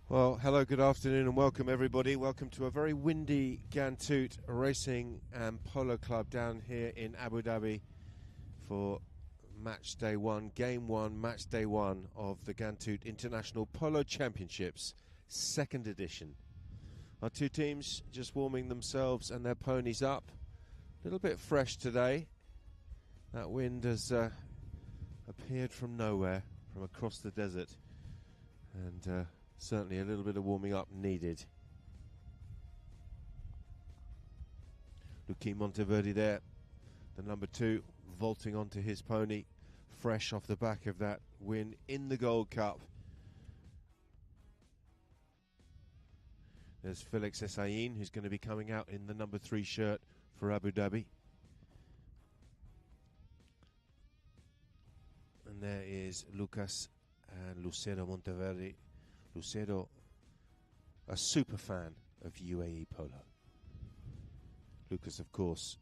Well, hello, good afternoon, and welcome everybody. Welcome to a very windy Ghantoot Racing and Polo Club down here in Abu Dhabi for match day one, game one, match day one of the Ghantoot International Polo Championships, second edition. Our two teams just warming themselves and their ponies up. A little bit fresh today. That wind has appeared from nowhere, from across the desert, and certainly a little bit of warming up needed. Luki Monteverde there, the number 2, vaulting onto his pony, fresh off the back of that win in the Gold Cup. There's Felix Essayin, who's going to be coming out in the number 3 shirt for Abu Dhabi. And there is Lucas and Lucero Monteverde. Lucero, a super fan of UAE Polo. Lucas, of course,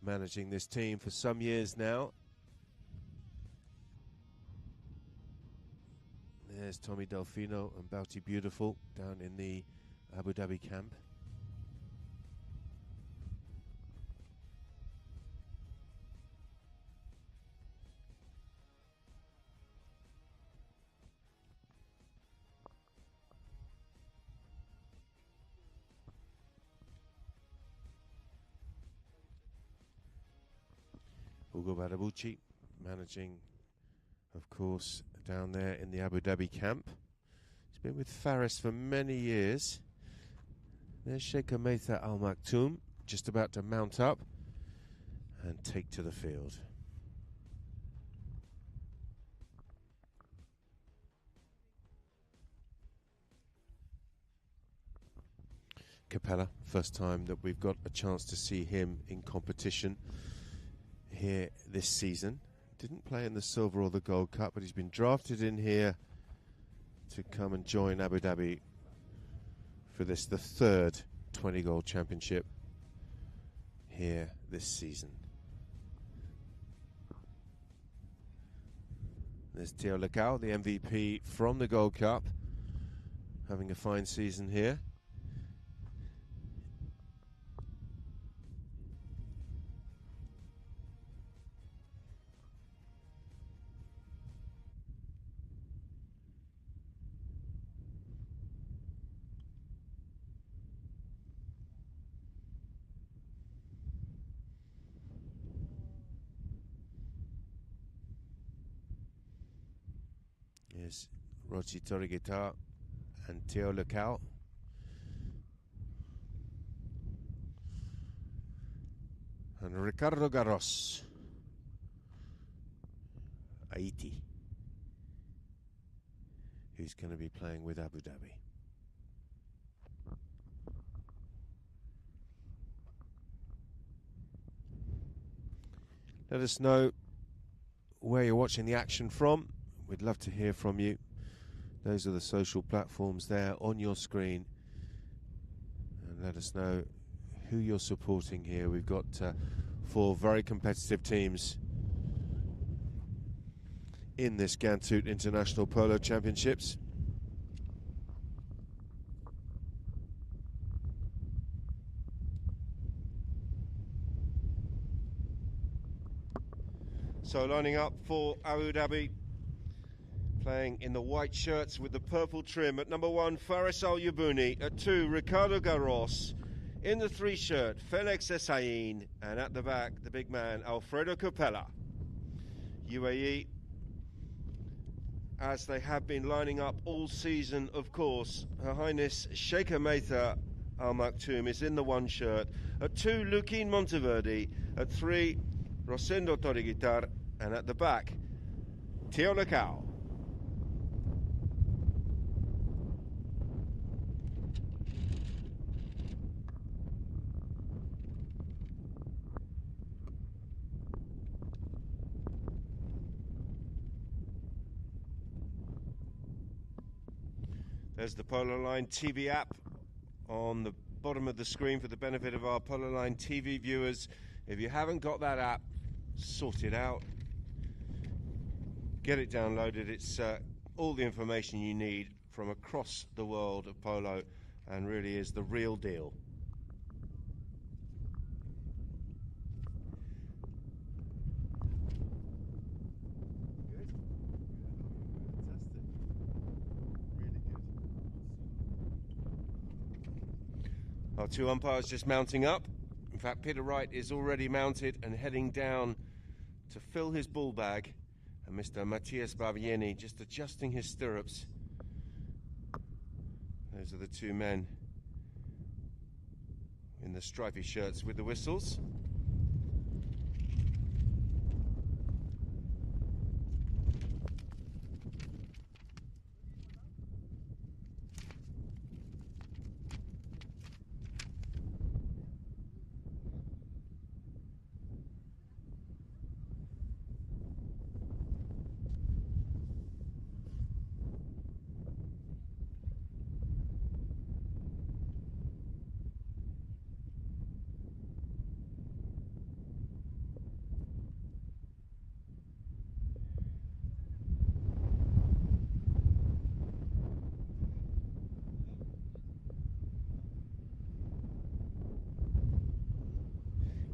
managing this team for some years now. There's Tommy Delfino and Bouty Beautiful down in the Abu Dhabi camp. Ugo Barabucci managing, of course, down there in the Abu Dhabi camp. He's been with Faris for many years. There's Sheikh Ametha Al Maktoum just about to mount up and take to the field. Capella, first time that we've got a chance to see him in competition here this season. Didn't play in the Silver or the Gold Cup, but he's been drafted in here to come and join Abu Dhabi for this, the third 20 Gold Championship here this season. There's Theo Lecao, the MVP from the Gold Cup, having a fine season here. Yes, Rochi Toriguitar and Theo Lecao. And Ricardo Garros, Haiti, who's going to be playing with Abu Dhabi. Let us know where you're watching the action from. We'd love to hear from you. Those are the social platforms there on your screen. And let us know who you're supporting here. We've got 4 very competitive teams in this Ghantoot International Polo Championships. So lining up for Abu Dhabi, playing in the white shirts with the purple trim. At number 1, Faris Al Yabouni. At 2, Ricardo Garros. In the 3 shirt, Felix Essayin. And at the back, the big man, Alfredo Capella. UAE, as they have been lining up all season, of course. Her Highness Sheikh Ametha Al Maktoum is in the 1 shirt. At 2, Luki Monteverde. At 3, Rosendo Toriguitar. And at the back, Theo Lecao. There's the Polo Line TV app on the bottom of the screen for the benefit of our Polo Line TV viewers. If you haven't got that app, sort it out. Get it downloaded. It's all the information you need from across the world of polo and really is the real deal. Our two umpires just mounting up. In fact, Peter Wright is already mounted and heading down to fill his ball bag. And Mr. Matthias Barbieri just adjusting his stirrups. Those are the two men in the stripy shirts with the whistles.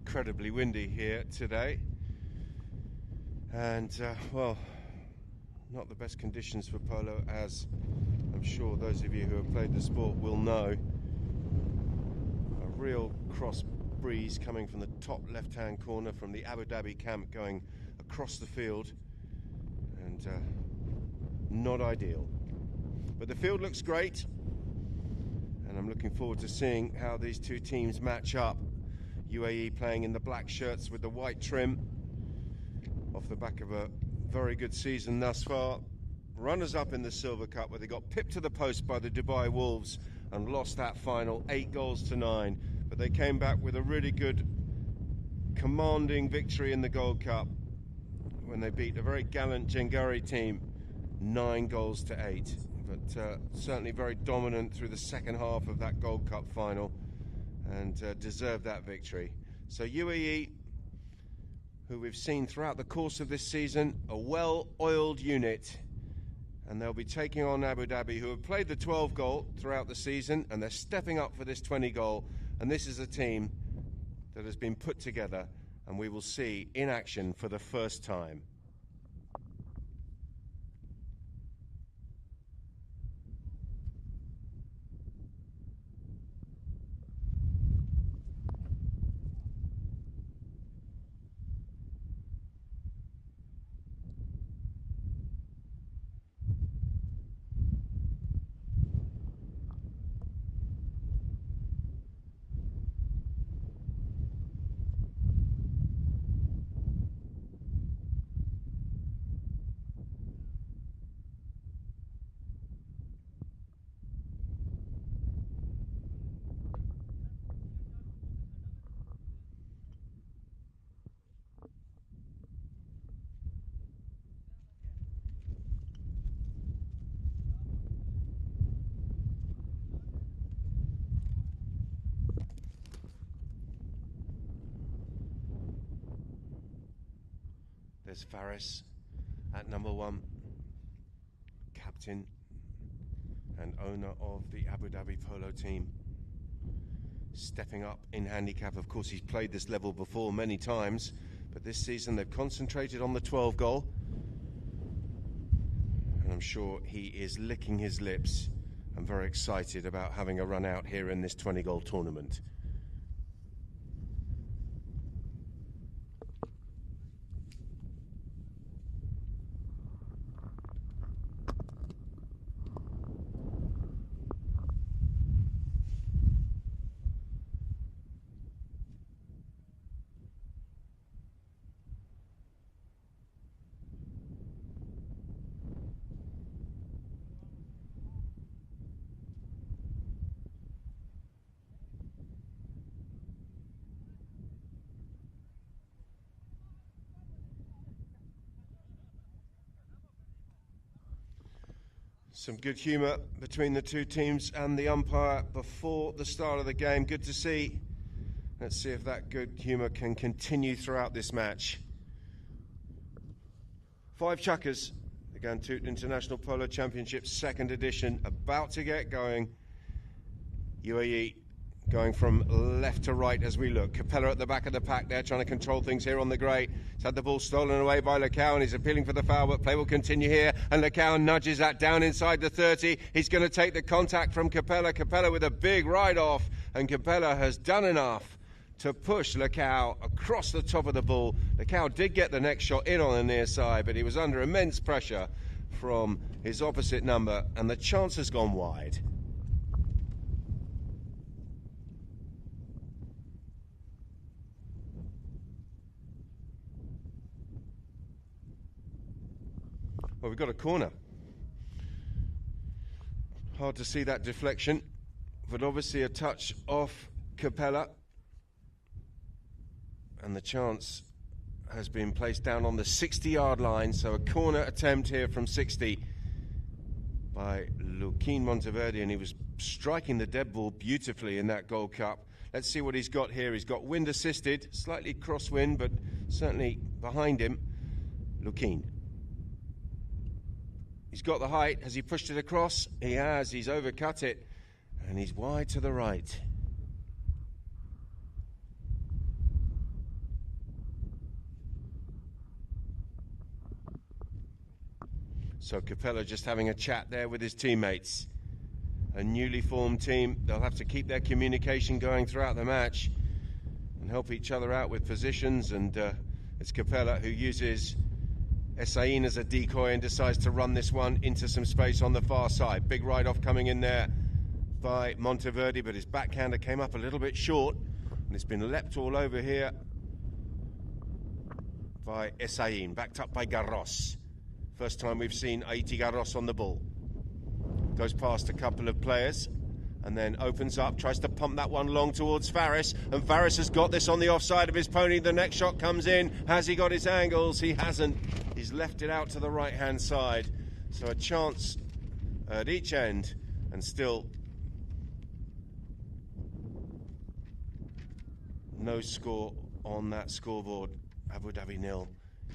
Incredibly windy here today, and well, not the best conditions for polo, as I'm sure those of you who have played the sport will know. A real cross breeze coming from the top left-hand corner from the Abu Dhabi camp going across the field, and not ideal. But the field looks great, and I'm looking forward to seeing how these two teams match up. UAE playing in the black shirts with the white trim, off the back of a very good season thus far. Runners-up in the Silver Cup, where they got pipped to the post by the Dubai Wolves and lost that final 8-9. But they came back with a really good, commanding victory in the Gold Cup when they beat a very gallant Jengari team 9-8. But certainly very dominant through the second half of that Gold Cup final, and deserved that victory. So UAE, who we've seen throughout the course of this season, a well-oiled unit, and they'll be taking on Abu Dhabi, who have played the 12 goal throughout the season, and they're stepping up for this 20 goal, and this is a team that has been put together, and we will see in action for the first time. There's Faris at number 1, captain and owner of the Abu Dhabi polo team, stepping up in handicap. Of course, he's played this level before many times, but this season they've concentrated on the 12 goal, and I'm sure he is licking his lips and very excited about having a run out here in this 20 goal tournament. Some good humour between the two teams and the umpire before the start of the game. Good to see. Let's see if that good humour can continue throughout this match. 5 chukkers. The Ghantoot International Polo Championship, second edition, about to get going. UAE going from left to right as we look. Capella at the back of the pack there, trying to control things here on the grey. He's had the ball stolen away by Lecao and he's appealing for the foul, but play will continue here. And Lecao nudges that down inside the 30. He's going to take the contact from Capella. Capella with a big ride-off, and Capella has done enough to push Lecao across the top of the ball. Lecao did get the next shot in on the near side, but he was under immense pressure from his opposite number, and the chance has gone wide. Well, we've got a corner. Hard to see that deflection, but obviously a touch off Capella. And the chance has been placed down on the 60-yard line, so a corner attempt here from 60 by Luquín Monteverde, and he was striking the dead ball beautifully in that Gold Cup. Let's see what he's got here. He's got wind assisted, slightly crosswind, but certainly behind him, Luquín. He's got the height. Has he pushed it across? He has. He's overcut it. And he's wide to the right. So Capella just having a chat there with his teammates. A newly formed team. They'll have to keep their communication going throughout the match and help each other out with positions. And it's Capella who uses Essain as a decoy and decides to run this one into some space on the far side. Big ride-off coming in there by Monteverde, but his backhander came up a little bit short, and it's been leapt all over here by Essain, backed up by Garros. First time we've seen Haiti Garros on the ball. Goes past a couple of players and then opens up, tries to pump that one long towards Faris, and Faris has got this on the offside of his pony. The next shot comes in. Has he got his angles? He hasn't. He's left it out to the right-hand side. So a chance at each end, and still no score on that scoreboard. Abu Dhabi 0,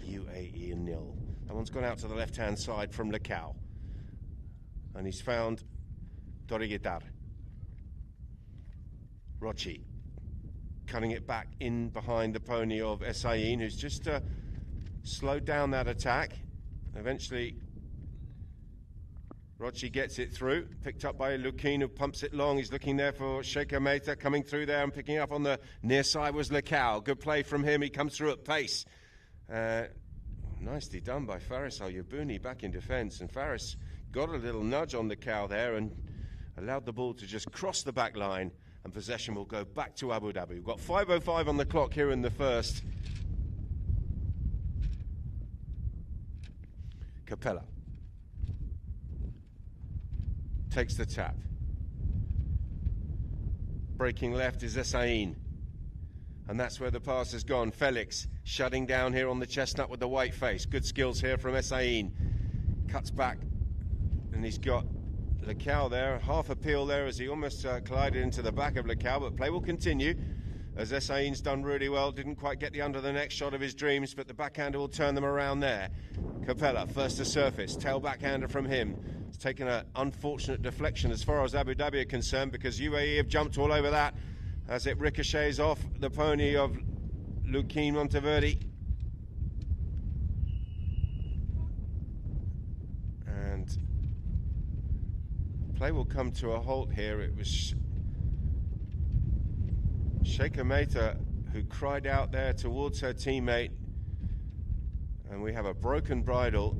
UAE 0. That one's gone out to the left-hand side from Lecao. And he's found Toriguitar. Rochi cutting it back in behind the pony of Essain, who's just slowed down that attack. Eventually, Rochi gets it through, picked up by Luquín, who pumps it long. He's looking there for Sheikha Mehta, coming through there and picking up on the near side was Lecao. Good play from him. He comes through at pace. Nicely done by Faris Al-Yabuni back in defence, and Faris got a little nudge on Lecao there and allowed the ball to just cross the back line, and possession will go back to Abu Dhabi. We've got 5:05 on the clock here in the first. Capella takes the tap. Breaking left is Essain, and that's where the pass has gone. Felix shutting down here on the chestnut with the white face. Good skills here from Essain. Cuts back, and he's got Lecao there, half a peel there as he almost collided into the back of Lecao, but play will continue as Essain's done really well. Didn't quite get the under the next shot of his dreams, but the backhander will turn them around there. Capella first to surface, tail backhander from him. It's taken an unfortunate deflection as far as Abu Dhabi are concerned, because UAE have jumped all over that as it ricochets off the pony of Luquín Monteverde. And play will come to a halt here. It was Sheikha Mehta who cried out there towards her teammate, and we have a broken bridle,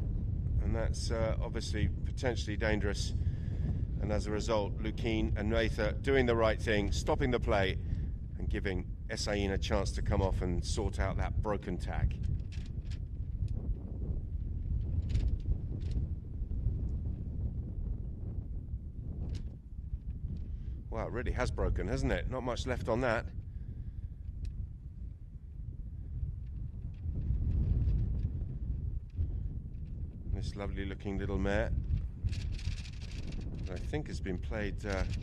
and that's obviously potentially dangerous. And as a result, Luquín and Mehta doing the right thing, stopping the play and giving Essain a chance to come off and sort out that broken tag. Wow, it really has broken, hasn't it? Not much left on that. This lovely looking little mare, I think has been played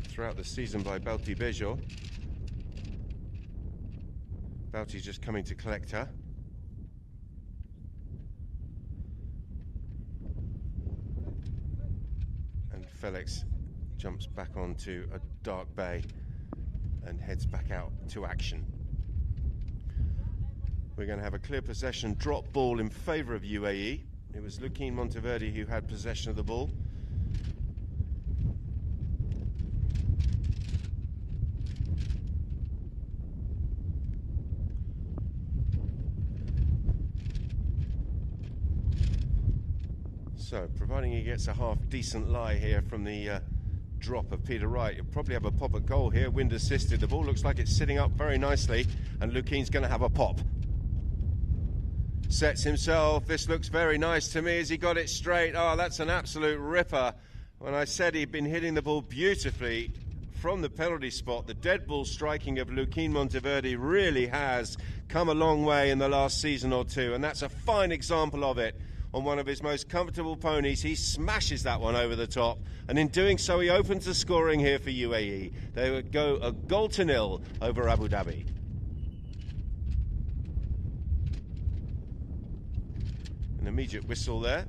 throughout the season by Belti Bejo. Belti's just coming to collect her. Felix jumps back onto a dark bay and heads back out to action. We're going to have a clear possession drop ball in favour of UAE. It was Luquin Monteverde who had possession of the ball. So, providing he gets a half-decent lie here from the drop of Peter Wright, he'll probably have a pop at goal here, wind assisted. The ball looks like it's sitting up very nicely, and Luquin's going to have a pop. Sets himself. This looks very nice to me as he got it straight. Oh, that's an absolute ripper. When I said he'd been hitting the ball beautifully from the penalty spot, the dead ball striking of Luquin Monteverde really has come a long way in the last season or two, and that's a fine example of it. On one of his most comfortable ponies, he smashes that one over the top, and in doing so he opens the scoring here for UAE. They would go a 0-0 over Abu Dhabi. An immediate whistle there.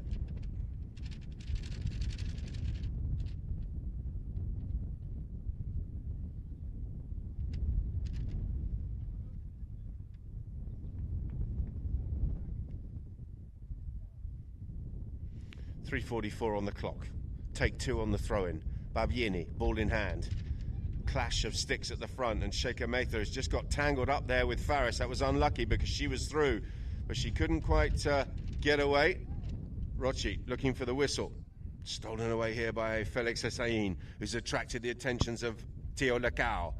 .344 on the clock. Take two on the throw-in. Babieni, ball in hand. Clash of sticks at the front, and Sheikha Mather has just got tangled up there with Faris. That was unlucky because she was through, but she couldn't quite get away. Rochi looking for the whistle. Stolen away here by Felix Hussein, who's attracted the attentions of Theo Lacau.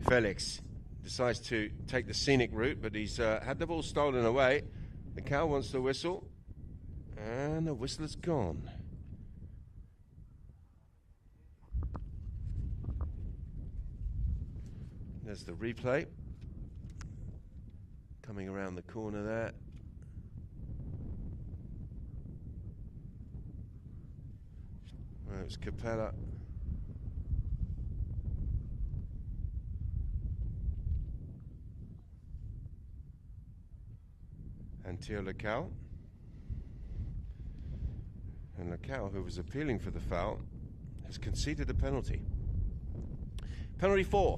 Felix decides to take the scenic route, but he's had the ball stolen away. Lacau wants the whistle. And the whistle is gone. There's the replay. Coming around the corner there. Well, it was Capella. And Theo Lacau. And Lacau, who was appealing for the foul, has conceded a penalty. Penalty 4.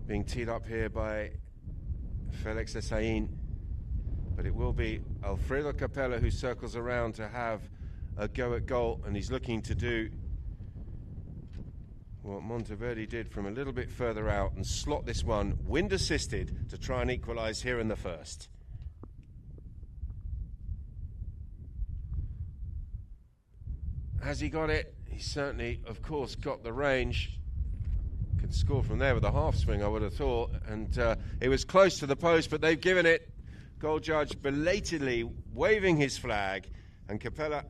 Being teed up here by Felix Hussein. But it will be Alfredo Capella who circles around to have a go at goal. And he's looking to do what Monteverde did from a little bit further out and slot this one, wind assisted, to try and equalise here in the first. Has he got it? He certainly, of course, got the range. Could score from there with a half swing, I would have thought. And it was close to the post, but they've given it. Goal judge belatedly waving his flag. And Capella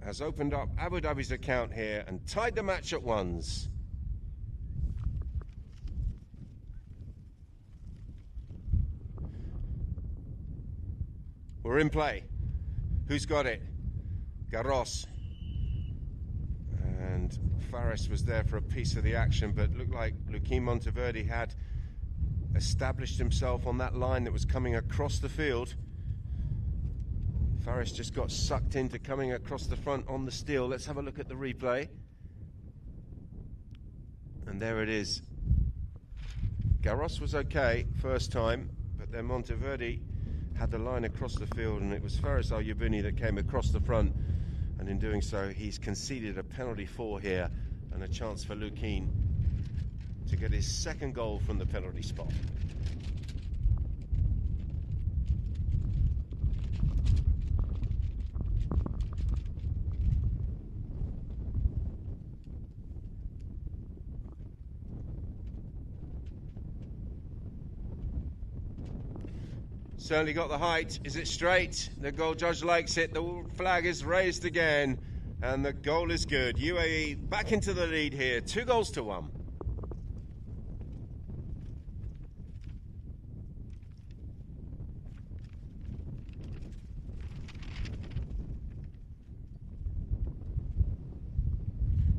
has opened up Abu Dhabi's account here and tied the match at ones. We're in play. Who's got it? Garros. And Faris was there for a piece of the action, but looked like Luquin Monteverde had established himself on that line that was coming across the field. Faris just got sucked into coming across the front on the steal. Let's have a look at the replay. And there it is. Garros was okay first time, but then Monteverde had the line across the field, and it was Faris Al-Yabuni that came across the front. And in doing so, he's conceded a penalty 4 here, and a chance for Luquin to get his second goal from the penalty spot. Certainly got the height. Is it straight? The goal judge likes it. The flag is raised again, and the goal is good. UAE back into the lead here, 2-1.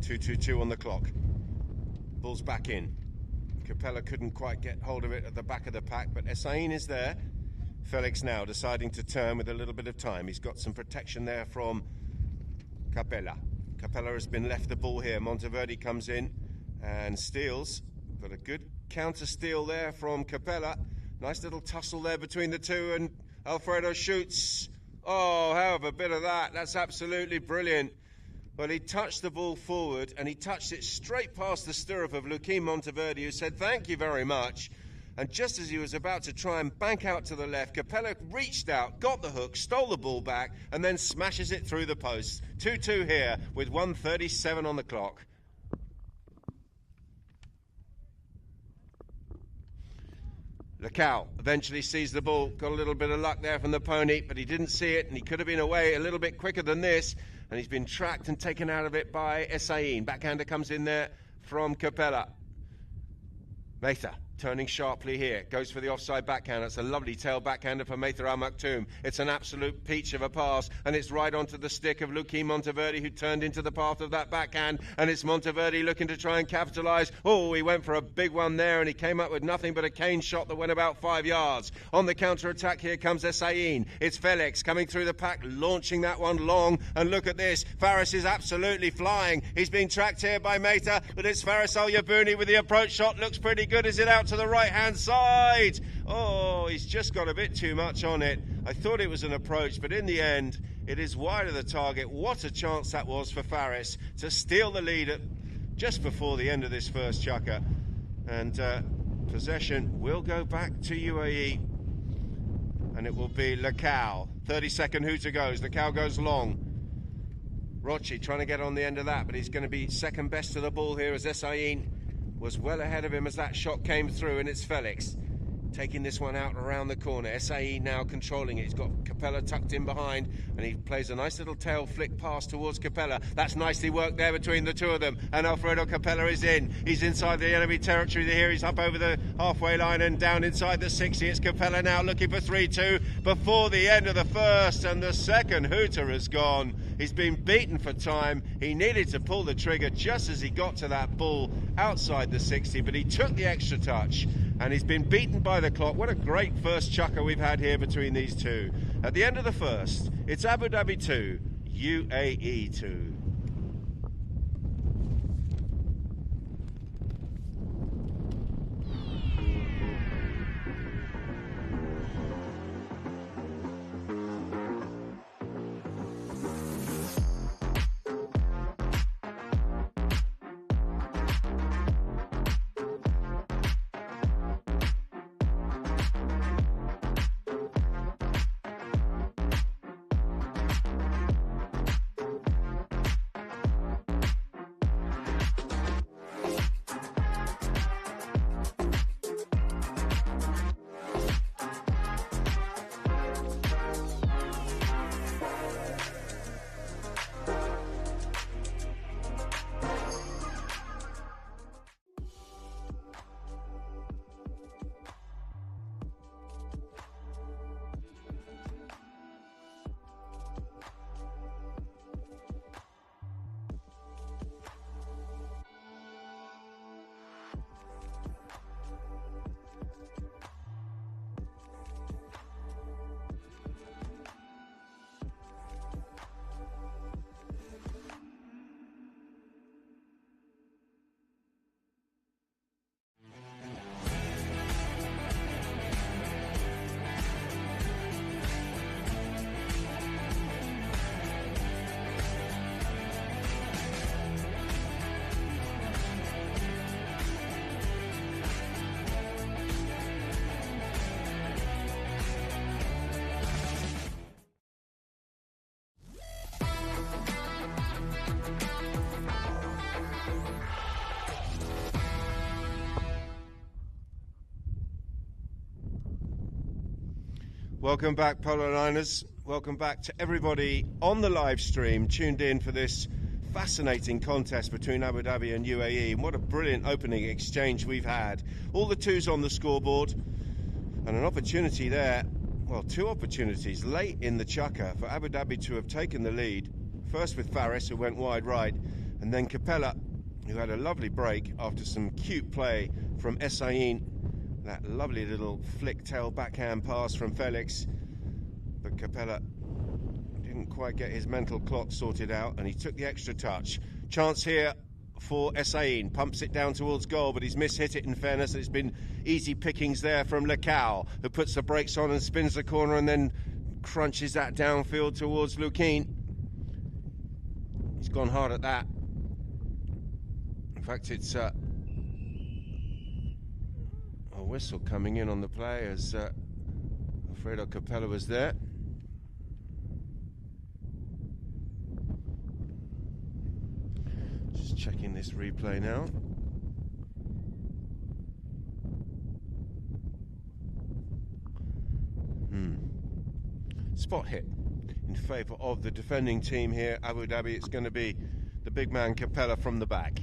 .222 on the clock. Ball's back in. Capella couldn't quite get hold of it at the back of the pack, but Essain is there. Felix now deciding to turn with a little bit of time. He's got some protection there from Capella. Capella has been left the ball here. Monteverde comes in and steals. Got a good counter steal there from Capella. Nice little tussle there between the two, and Alfredo shoots. Oh, have a bit of that. That's absolutely brilliant. Well, he touched the ball forward, and he touched it straight past the stirrup of Luquin Monteverde, who said, "Thank you very much." And just as he was about to try and bank out to the left, Capella reached out, got the hook, stole the ball back, and then smashes it through the post. 2-2 here with 1:37 on the clock. Lecao eventually sees the ball, got a little bit of luck there from the pony, but he didn't see it, and he could have been away a little bit quicker than this, and he's been tracked and taken out of it by Essayin. Backhander comes in there from Capella. Matha turning sharply here, goes for the offside backhand. It's a lovely tail backhander for Matha Al Maktoum. It's an absolute peach of a pass, and it's right onto the stick of Luquin Monteverde, who turned into the path of that backhand, and it's Monteverde looking to try and capitalise. Oh, he went for a big one there, and he came up with nothing but a cane shot that went about 5 yards. On the counter-attack here comes Essayin. It's Felix coming through the pack, launching that one long, and look at this. Faris is absolutely flying. He's being tracked here by Matha, but it's Faris Al Yabouni with the approach shot. Looks pretty good. Is it out to the right-hand side? Oh, he's just got a bit too much on it. I thought it was an approach, but in the end, it is wide of the target. What a chance that was for Faris to steal the lead just before the end of this first chukker. And possession will go back to UAE, and it will be Lecao. 30-second hooter goes. Lecao goes long. Rochi trying to get on the end of that, but he's going to be second best to the ball here as Essayin was well ahead of him as that shot came through, and it's Felix taking this one out around the corner. Essayin now controlling it. He's got Capella tucked in behind, and he plays a nice little tail flick pass towards Capella. That's nicely worked there between the two of them, and Alfredo Capella is in. He's inside the enemy territory here. He's up over the halfway line and down inside the 60. It's Capella now looking for 3-2 before the end of the first, and the second hooter has gone. He's been beaten for time. He needed to pull the trigger just as he got to that ball outside the 60, but he took the extra touch, and he's been beaten by the clock. What a great first chukker we've had here between these two. At the end of the first, it's Abu Dhabi 2, UAE 2. Welcome back, Polo Liners. Welcome back to everybody on the live stream tuned in for this fascinating contest between Abu Dhabi and UAE. And what a brilliant opening exchange we've had. All the twos on the scoreboard, and an opportunity there, well, two opportunities late in the chukker for Abu Dhabi to have taken the lead. First with Faris, who went wide right, and then Capella, who had a lovely break after some cute play from Essayin. That lovely little flick tail backhand pass from Felix, but Capella didn't couldn't quite get his mental clock sorted out, and he took the extra touch. Chance here for Essayin, pumps it down towards goal, but he's mishit it in fairness. It's been easy pickings there from Lecao, who puts the brakes on and spins the corner and then crunches that downfield towards Lukin. He's gone hard at that. In fact, it's a whistle coming in on the play as Alfredo Capella was there. Just checking this replay now. Spot hit in favour of the defending team here, Abu Dhabi. It's going to be the big man Capella from the back.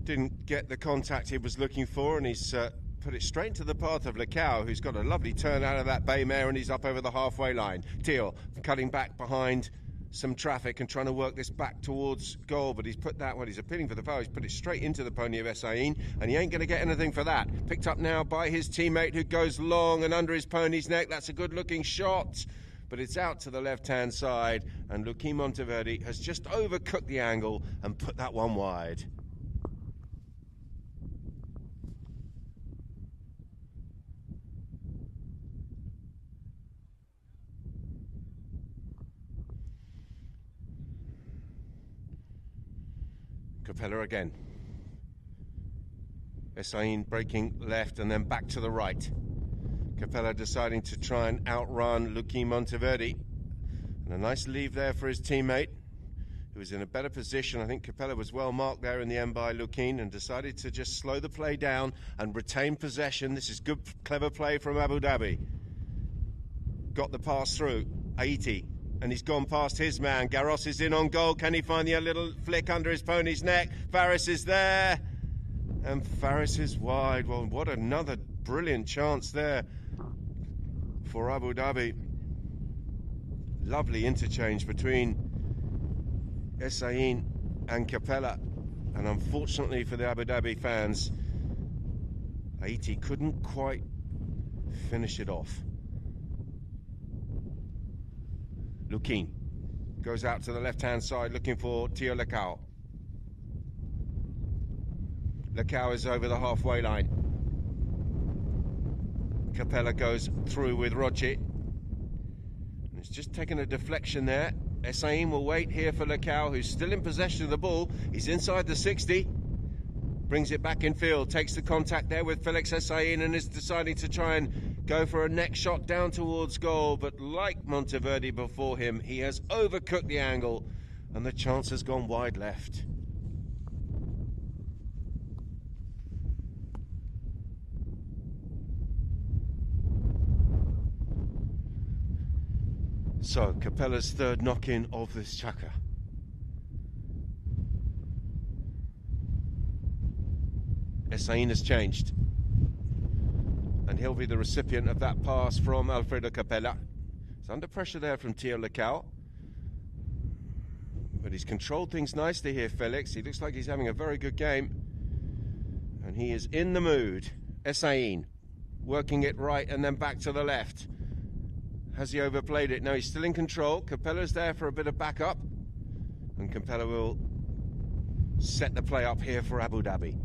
Didn't get the contact he was looking for, and he's put it straight into the path of Lecao, who's got a lovely turn out of that bay mare, and he's up over the halfway line. Teal cutting back behind some traffic and trying to work this back towards goal, but he's put that, well, he's appealing for the foul, he's put it straight into the pony of Essayin, and he ain't going to get anything for that. Picked up now by his teammate, who goes long and under his pony's neck. That's a good looking shot, but it's out to the left hand side, and Luki Monteverde has just overcooked the angle and put that one wide. Capella again. Essayin breaking left and then back to the right. Capella deciding to try and outrun Luki Monteverde. And a nice leave there for his teammate, who was in a better position. I think Capella was well marked there in the end by Lukin, and decided to just slow the play down and retain possession. This is good, clever play from Abu Dhabi. Got the pass through. Haiti. And he's gone past his man. Garros is in on goal. Can he find the little flick under his pony's neck? Faris is there. And Faris is wide. Well, what another brilliant chance there for Abu Dhabi. Lovely interchange between Essayin and Capella. And unfortunately for the Abu Dhabi fans, Haiti couldn't quite finish it off. Lukin goes out to the left-hand side looking for Tio Lecao. Lecao is over the halfway line. Capella goes through with Rochi. It's just taken a deflection there. Essayin will wait here for Lecao, who's still in possession of the ball. He's inside the 60. Brings it back in field, takes the contact there with Felix Essayin, and is deciding to try and go for a neck shot down towards goal, but like Monteverde before him, he has overcooked the angle, and the chance has gone wide left. So, Capella's third knock-in of this chukker. Essayin has changed, and he'll be the recipient of that pass from Alfredo Capella. He's under pressure there from Tio Lecao, but he's controlled things nicely here, Felix. He looks like he's having a very good game, and he is in the mood. Essayin working it right and then back to the left. Has he overplayed it? No, he's still in control. Capella's there for a bit of backup, and Capella will set the play up here for Abu Dhabi.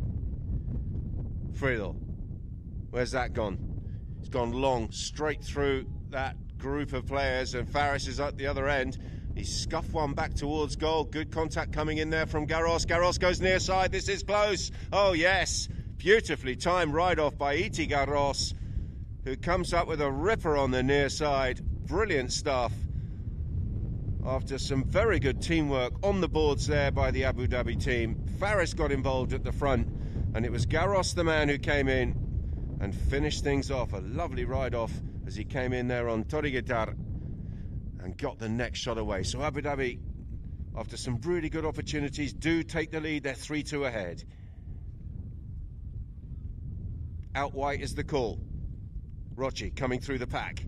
Friedel, where's that gone? It's gone long, straight through that group of players, and Faris is at the other end. He's scuffed one back towards goal. Good contact coming in there from Garros. Garros goes near side. This is close. Oh, yes. Beautifully timed ride-off by Iti Garros, who comes up with a ripper on the near side. Brilliant stuff. After some very good teamwork on the boards there by the Abu Dhabi team, Faris got involved at the front, and it was Garros, the man, who came in and finished things off. A lovely ride-off as he came in there on Toriguitar and got the next shot away. So Abu Dhabi, after some really good opportunities, do take the lead. They're 3-2 ahead. Out white is the call. Rochi coming through the pack.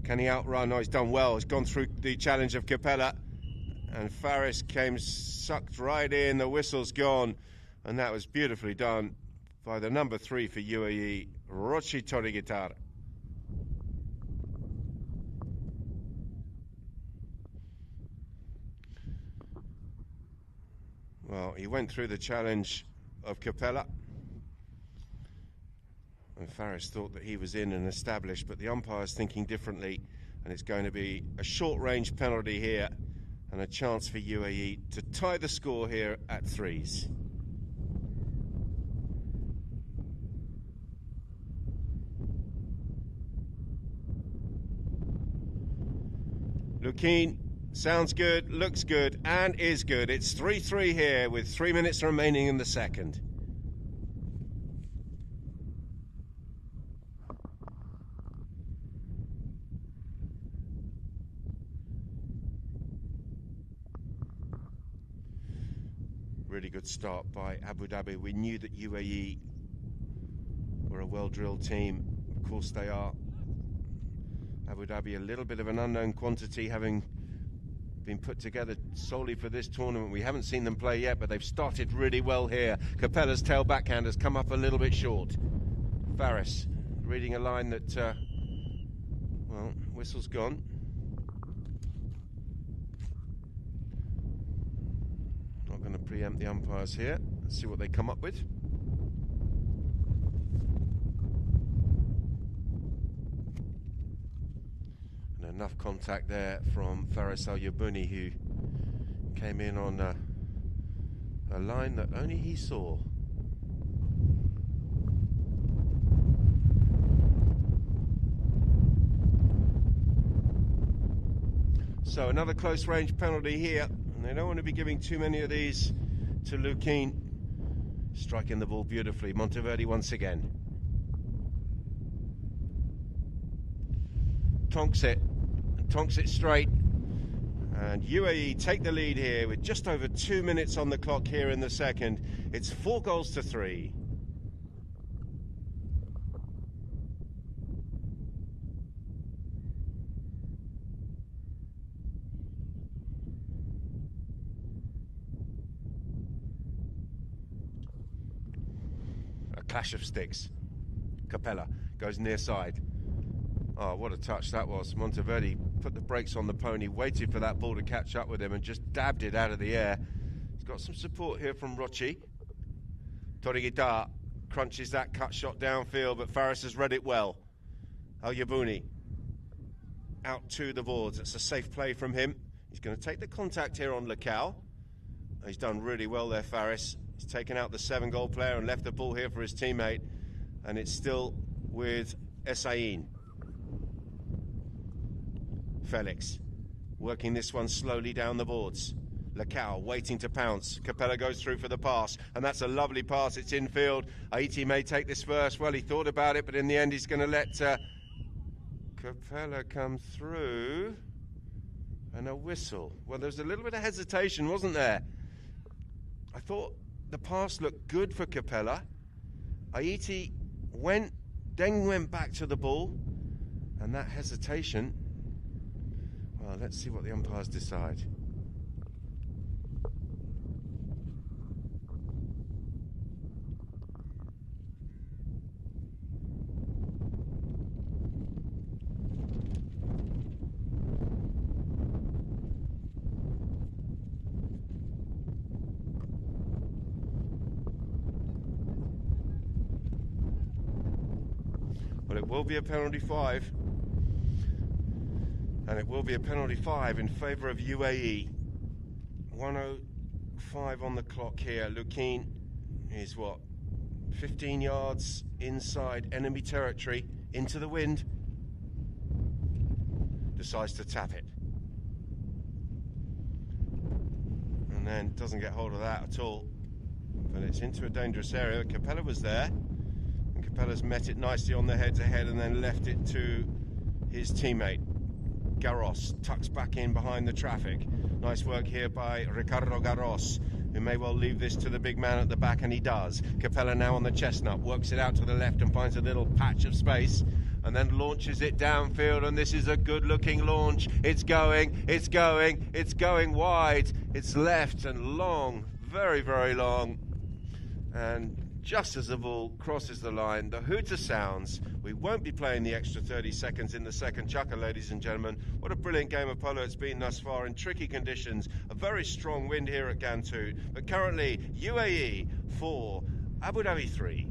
Can he outrun? No, he's done well. He's gone through the challenge of Capella, and Faris came sucked right in. The whistle's gone, and that was beautifully done by the number 3 for UAE, Roci Torigitar. Well, he went through the challenge of Capella, and Faris thought that he was in and established, but the umpire's thinking differently, and it's going to be a short-range penalty here and a chance for UAE to tie the score here at threes. Lukeen, sounds good, looks good, and is good. It's 3-3 here with 3 minutes remaining in the second. Really good start by Abu Dhabi. We knew that UAE were a well-drilled team. Of course they are. Abu Dhabi, a little bit of an unknown quantity, having been put together solely for this tournament. We haven't seen them play yet, but they've started really well here. Capella's tail backhand has come up a little bit short. Faris reading a line that, well, whistle's gone. Not going to preempt the umpires here. Let's see what they come up with. And enough contact there from Faris Al-Yabuni, who came in on a line that only he saw. So another close range penalty here. They don't want to be giving too many of these to Lukeen. Striking the ball beautifully. Monteverde once again. Tonks it straight. And UAE take the lead here with just over 2 minutes on the clock here in the second. It's 4-3. Clash of sticks. Capella goes near side. Oh, what a touch that was. Monteverde put the brakes on the pony, waited for that ball to catch up with him and just dabbed it out of the air. He's got some support here from Roci. Torigitar crunches that cut shot downfield, but Faris has read it well. Al-Yabuni out to the boards. That's a safe play from him. He's going to take the contact here on Lacau. He's done really well there, Faris. He's taken out the 7-goal player and left the ball here for his teammate. And it's still with Essayin. Felix working this one slowly down the boards. Lacau waiting to pounce. Capella goes through for the pass, and that's a lovely pass. It's infield. Haiti may take this first. Well, he thought about it, but in the end he's going to let Capella come through. And a whistle. Well, there was a little bit of hesitation, wasn't there? I thought the pass looked good for Capella. Haiti went back to the ball, and that hesitation. Well, let's see what the umpires decide. Well, it will be a penalty 5. And it will be a penalty 5 in favour of UAE. 1:05 on the clock here. Lukeen is what? 15 yards inside enemy territory, into the wind. Decides to tap it. And then doesn't get hold of that at all. But it's into a dangerous area. Capella was there. And Capella's met it nicely on the head-to-head and then left it to his teammate. Garros tucks back in behind the traffic. Nice work here by Ricardo Garros, who may well leave this to the big man at the back, and he does. Capella now on the chestnut, works it out to the left and finds a little patch of space, and then launches it downfield, and this is a good-looking launch. It's going wide. It's left and long, very, very long. And just as the ball crosses the line, the hooter sounds. We won't be playing the extra 30 seconds in the second chukker, ladies and gentlemen. What a brilliant game of polo it's been thus far in tricky conditions. A very strong wind here at Ghantoot, but currently UAE 4, Abu Dhabi 3.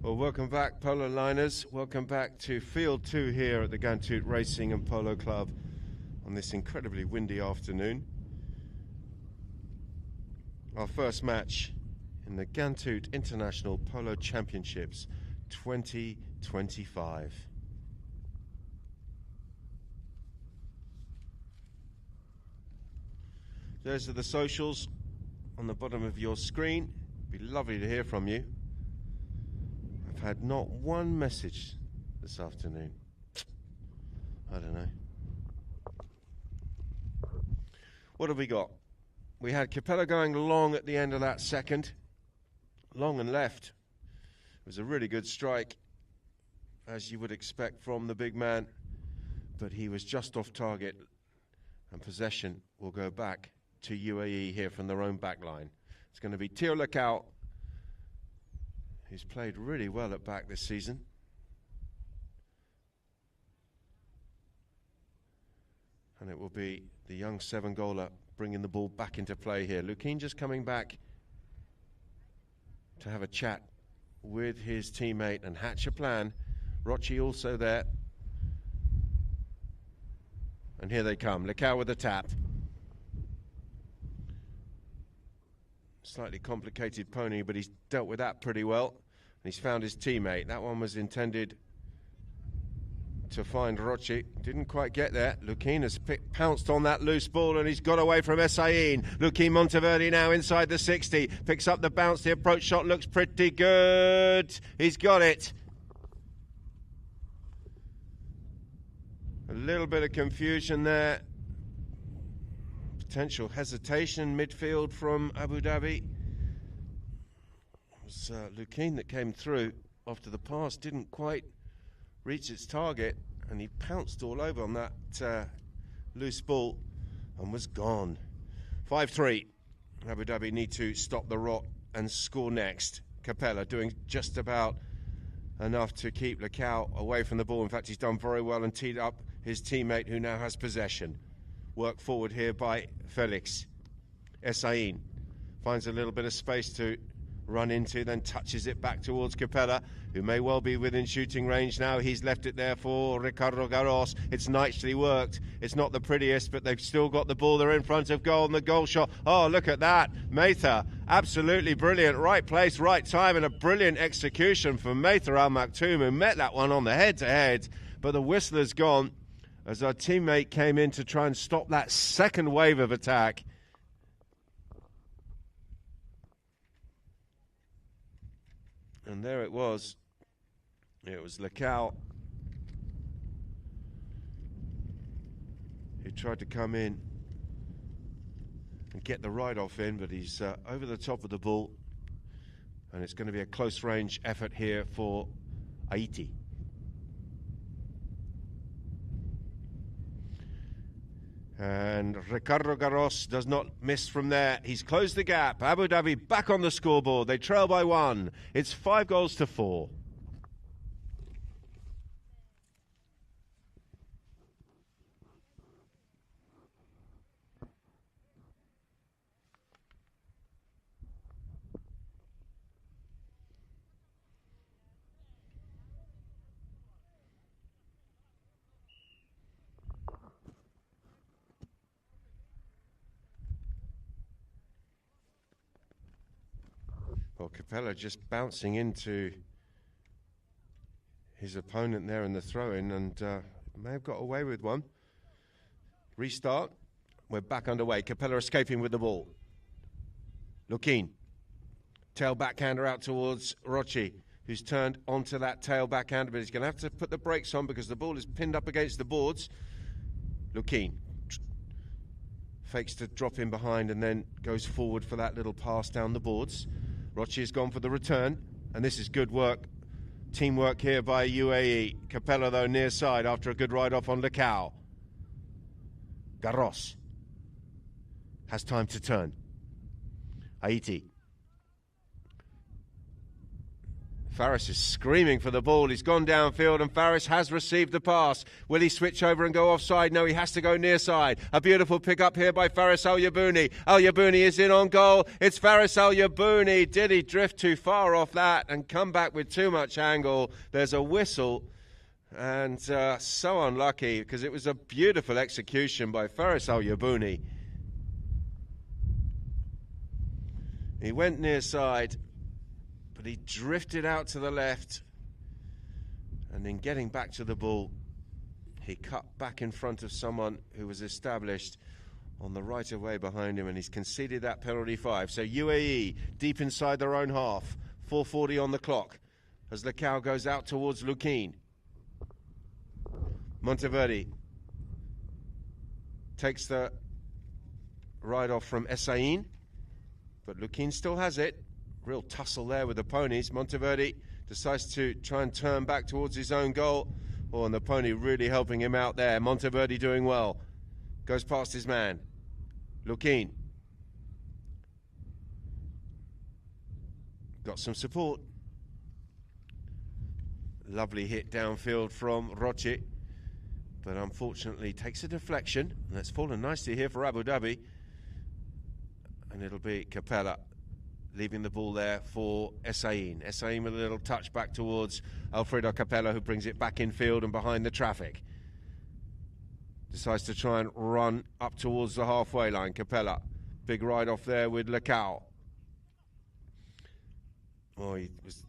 Well, welcome back, Polo Liners. Welcome back to Field 2 here at the Ghantoot Racing and Polo Club on this incredibly windy afternoon. Our first match in the Ghantoot International Polo Championships 2025. Those are the socials on the bottom of your screen. It'd be lovely to hear from you. I've had not one message this afternoon. I don't know. What have we got? We had Capella going long at the end of that second. Long and left. It was a really good strike, as you would expect from the big man. But he was just off target. And possession will go back to UAE here from their own back line. It's going to be Teo Lacau, who's played really well at back this season. And it will be the young 7-goaler bringing the ball back into play here. Lukin just coming back to have a chat with his teammate and hatch a plan. Rochi also there. And here they come. Lacau with the tap. Slightly complicated pony, but he's dealt with that pretty well. And he's found his teammate. That one was intended to find Rochi. Didn't quite get there. Lukin has pounced on that loose ball and he's got away from Essayin. Lukin Monteverde now inside the 60. Picks up the bounce. The approach shot looks pretty good. He's got it. A little bit of confusion there. Potential hesitation midfield from Abu Dhabi. It was Lukin that came through after the pass didn't quite reach its target, and he pounced all over on that loose ball and was gone. 5-3. Abu Dhabi need to stop the rot and score next. Capella doing just about enough to keep Lacau away from the ball. In fact, he's done very well and teed up his teammate, who now has possession. Work forward here by Felix. Essayin finds a little bit of space to run into, then touches it back towards Capella, who may well be within shooting range now. He's left it there for Ricardo Garros. It's nicely worked. It's not the prettiest, but they've still got the ball. They're in front of goal, and the goal shot. Oh, look at that. Matha, absolutely brilliant. Right place, right time, and a brilliant execution from Matha Al Maktoum, who met that one on the head-to-head. But the whistler's gone as our teammate came in to try and stop that second wave of attack. And there it was. It was Lacau who tried to come in and get the ride-off in, but he's over the top of the ball, and it's going to be a close-range effort here for Haiti. And Ricardo Garros does not miss from there. He's closed the gap. Abu Dhabi back on the scoreboard. They trail by 1. It's 5-4. Well, Capella just bouncing into his opponent there in the throw-in, and may have got away with one. Restart. We're back underway. Capella escaping with the ball. Lukin. Tail backhander out towards Rochi, who's turned onto that tail backhander, but he's going to have to put the brakes on because the ball is pinned up against the boards. Lukin fakes to drop in behind and then goes forward for that little pass down the boards. Rochi has gone for the return, and this is good work. Teamwork here by UAE. Capella, though, near side after a good ride-off on Lecao. Garros has time to turn. Haiti. Faris is screaming for the ball. He's gone downfield, and Faris has received the pass. Will he switch over and go offside? No, he has to go near side. A beautiful pick up here by Faris Al Yabouni. Al Yabouni is in on goal. It's Faris Al Yabouni. Did he drift too far off that and come back with too much angle? There's a whistle, and so unlucky because it was a beautiful execution by Faris Al Yabouni. He went near side, but he drifted out to the left, and in getting back to the ball, he cut back in front of someone who was established on the right of way behind him, and he's conceded that penalty 5. So UAE deep inside their own half, 4:40 on the clock, as Lecao goes out towards Lukin. Monteverde takes the ride off from Essain, but Lukin still has it. Real tussle there with the ponies. Monteverde decides to try and turn back towards his own goal. Oh, and the pony really helping him out there. Monteverde doing well. Goes past his man. Lukin. Got some support. Lovely hit downfield from Rochi, but unfortunately takes a deflection. And that's fallen nicely here for Abu Dhabi. And it'll be Capella leaving the ball there for Essain. Essain with a little touch back towards Alfredo Capella, who brings it back in field and behind the traffic. Decides to try and run up towards the halfway line. Capella, big ride off there with Lecao. Oh, he was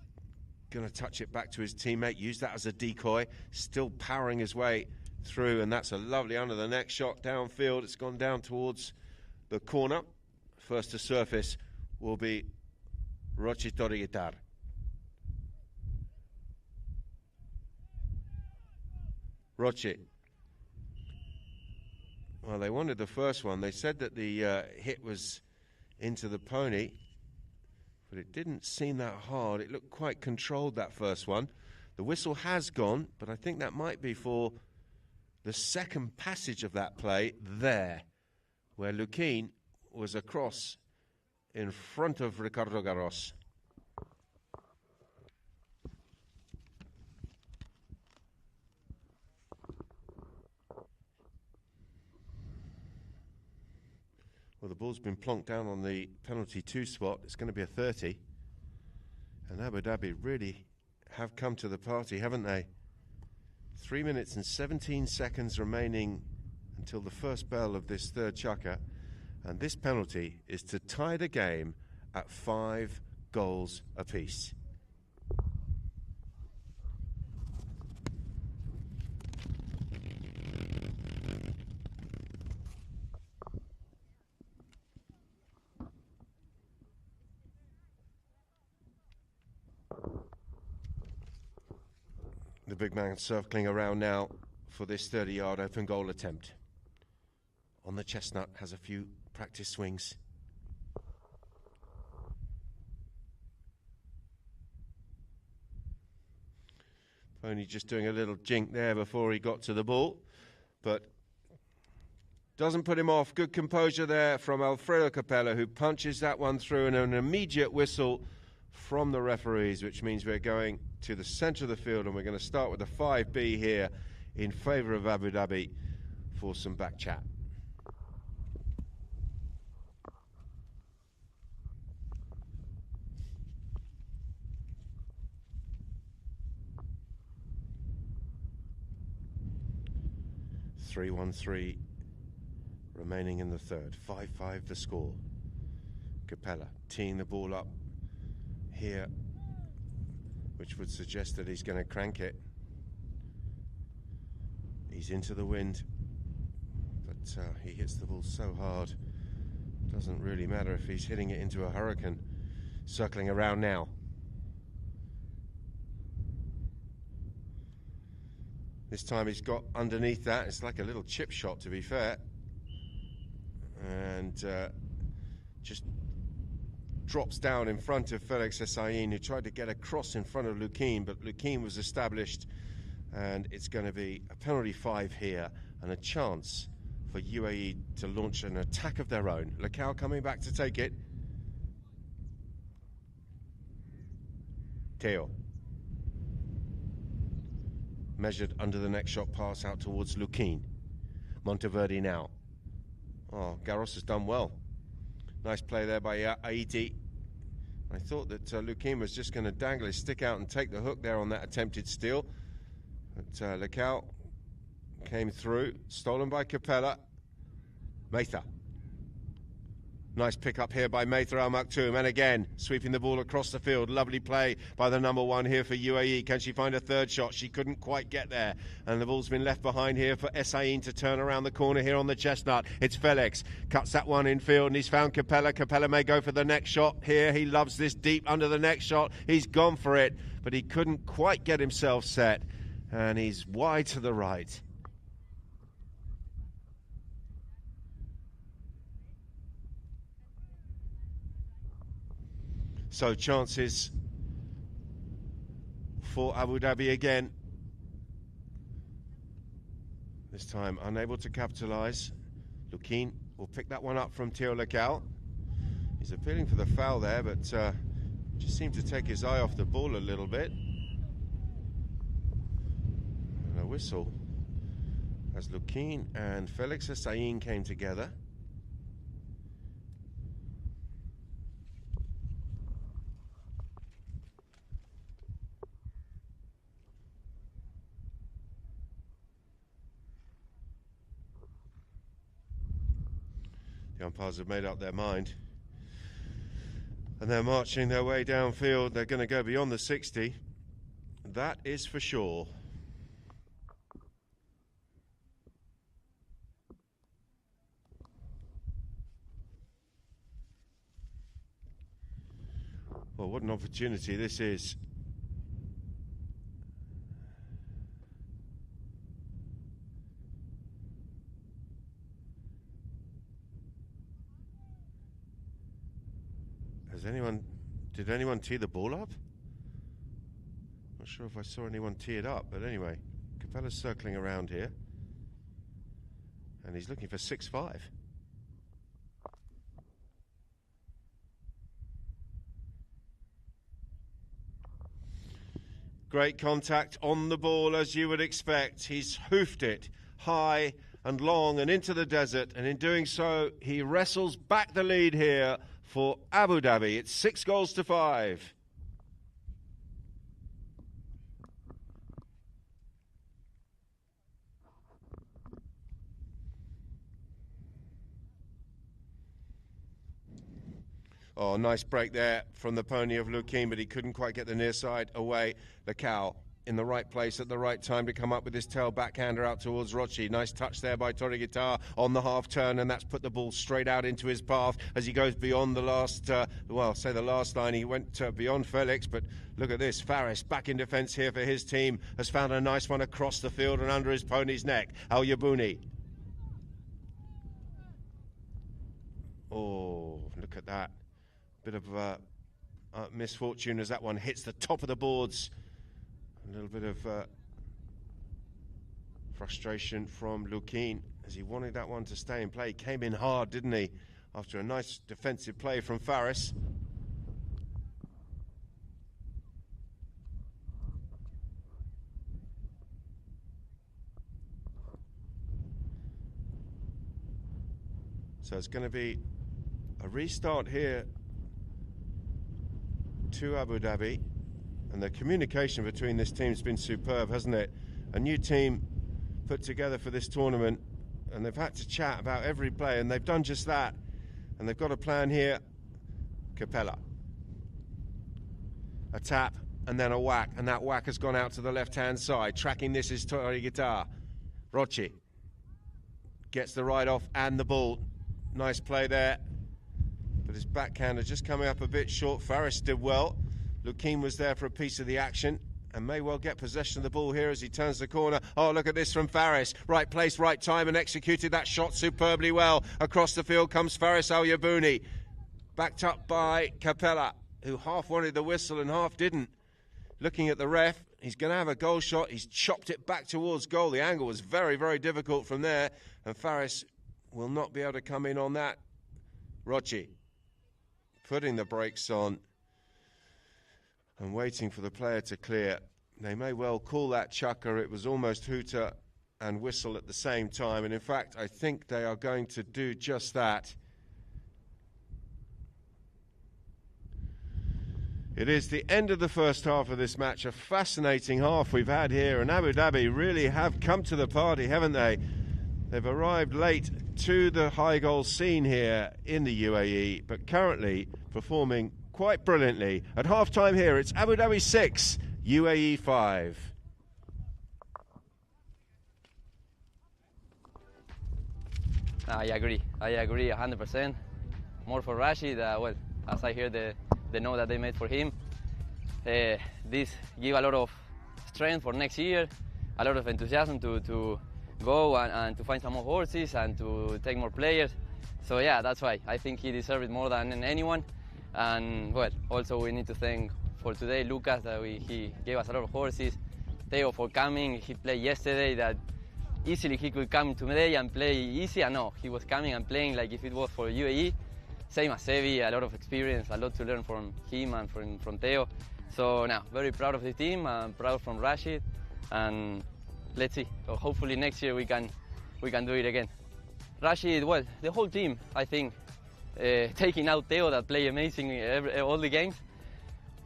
going to touch it back to his teammate, use that as a decoy, still powering his way through, and that's a lovely under the neck shot downfield. It's gone down towards the corner. First to surface will be Rochi Toriguitar. Rochi. Well, they wanted the first one. They said that the hit was into the pony, but it didn't seem that hard. It looked quite controlled, that first one. The whistle has gone, but I think that might be for the second passage of that play there, where Lukin was across in front of Ricardo Garros. Well, the ball's been plonked down on the penalty 2 spot. It's going to be a 30. And Abu Dhabi really have come to the party, haven't they? 3 minutes and 17 seconds remaining until the first bell of this third chukker. And this penalty is to tie the game at 5 goals apiece. The big man circling around now for this 30-yard open goal attempt. On the chestnut, has a few practice swings. Pony just doing a little jink there before he got to the ball, but doesn't put him off. Good composure there from Alfredo Capella, who punches that one through, and an immediate whistle from the referees, which means we're going to the centre of the field, and we're going to start with a 5B here in favour of Abu Dhabi for some back chat. (3-1-3) remaining in the third. 5-5 the score. Capella teeing the ball up here, which would suggest that he's going to crank it. He's into the wind, but he hits the ball so hard, doesn't really matter if he's hitting it into a hurricane. Circling around now. This time he's got underneath that. It's like a little chip shot, to be fair. And just drops down in front of Felix Hessain, who tried to get across in front of Lukin, but Lukin was established, and it's going to be a penalty 5 here and a chance for UAE to launch an attack of their own. Lacau coming back to take it. Teo. Measured under the next shot pass out towards Lukin. Monteverde now. Oh, Garros has done well. Nice play there by Aiti. I thought that Lukin was just going to dangle his stick out and take the hook there on that attempted steal. But Lacau came through. Stolen by Capella. Maitha. Nice pick up here by Maitha Al Maktoum, and again sweeping the ball across the field. Lovely play by the number one here for UAE. Can she find a third shot? She couldn't quite get there, and the ball's been left behind here for Hessain to turn around the corner here on the chestnut. It's Felix, cuts that one in field, and he's found Capella. Capella may go for the next shot here. He loves this deep under the next shot. He's gone for it, but he couldn't quite get himself set, and he's wide to the right. So chances for Abu Dhabi again. This time unable to capitalise. Lukin will pick that one up from Teo Lacau. He's appealing for the foul there, but just seemed to take his eye off the ball a little bit. And a whistle as Lukin and Felix Hessain came together. The umpires have made up their mind, and they're marching their way downfield. They're going to go beyond the 60. That is for sure. Well, what an opportunity this is. Did anyone tee the ball up? Not sure if I saw anyone tee it up, but anyway, Capella's circling around here, and he's looking for 6-5. Great contact on the ball, as you would expect. He's hoofed it high and long and into the desert, and in doing so, he wrestles back the lead here for Abu Dhabi. It's 6-5. Oh, nice break there from the pony of Lukin, but he couldn't quite get the near side away. Lacau in the right place at the right time to come up with his tail backhander out towards Rochi. Nice touch there by Torreguitar on the half turn, and that's put the ball straight out into his path as he goes beyond the last, the last line. He went beyond Felix, but look at this. Faris back in defence here for his team, has found a nice one across the field and under his pony's neck. Al Yabouni. Oh, look at that. Bit of misfortune as that one hits the top of the boards. A little bit of frustration from Lukin as he wanted that one to stay in play. Came in hard, didn't he? After a nice defensive play from Faris. So it's going to be a restart here to Abu Dhabi, and the communication between this team's been superb, hasn't it? A new team put together for this tournament, and they've had to chat about every play, and they've done just that, and they've got a plan here. Capella, a tap and then a whack, and that whack has gone out to the left hand side. Tracking this is Tori Guitar. Rochi gets the ride off and the ball. Nice play there, but his backhander just coming up a bit short. Faris did well. Lukin was there for a piece of the action and may well get possession of the ball here as he turns the corner. Oh, look at this from Faris. Right place, right time, and executed that shot superbly well. Across the field comes Faris Al Yabouni, backed up by Capella, who half wanted the whistle and half didn't. Looking at the ref, he's going to have a goal shot. He's chopped it back towards goal. The angle was very, very difficult from there, and Faris will not be able to come in on that. Rochi putting the brakes on and waiting for the player to clear. They may well call that chukker. It was almost hooter and whistle at the same time, and in fact I think they are going to do just that. It is the end of the first half of this match. A fascinating half we've had here, and Abu Dhabi really have come to the party, haven't they? They've arrived late to the high goal scene here in the UAE, but currently performing quite brilliantly. At half-time here, it's Abu Dhabi 6, UAE 5. I agree 100%. More for Rashid, well, as I hear the note that they made for him, this give a lot of strength for next year, a lot of enthusiasm to go and to find some more horses and to take more players. So yeah, that's why I think he deserves it more than anyone. And well, also we need to thank for today Lucas that he gave us a lot of horses. Theo for coming. He played yesterday that easily he could come today and play easy, and no, he was coming and playing like if it was for UAE. Same as Sevi, a lot of experience, a lot to learn from him and from Theo. So now, very proud of the team, and proud from Rashid, and let's see. So hopefully next year we can do it again. Rashid, well, the whole team, I think, taking out Theo that play amazing all the games.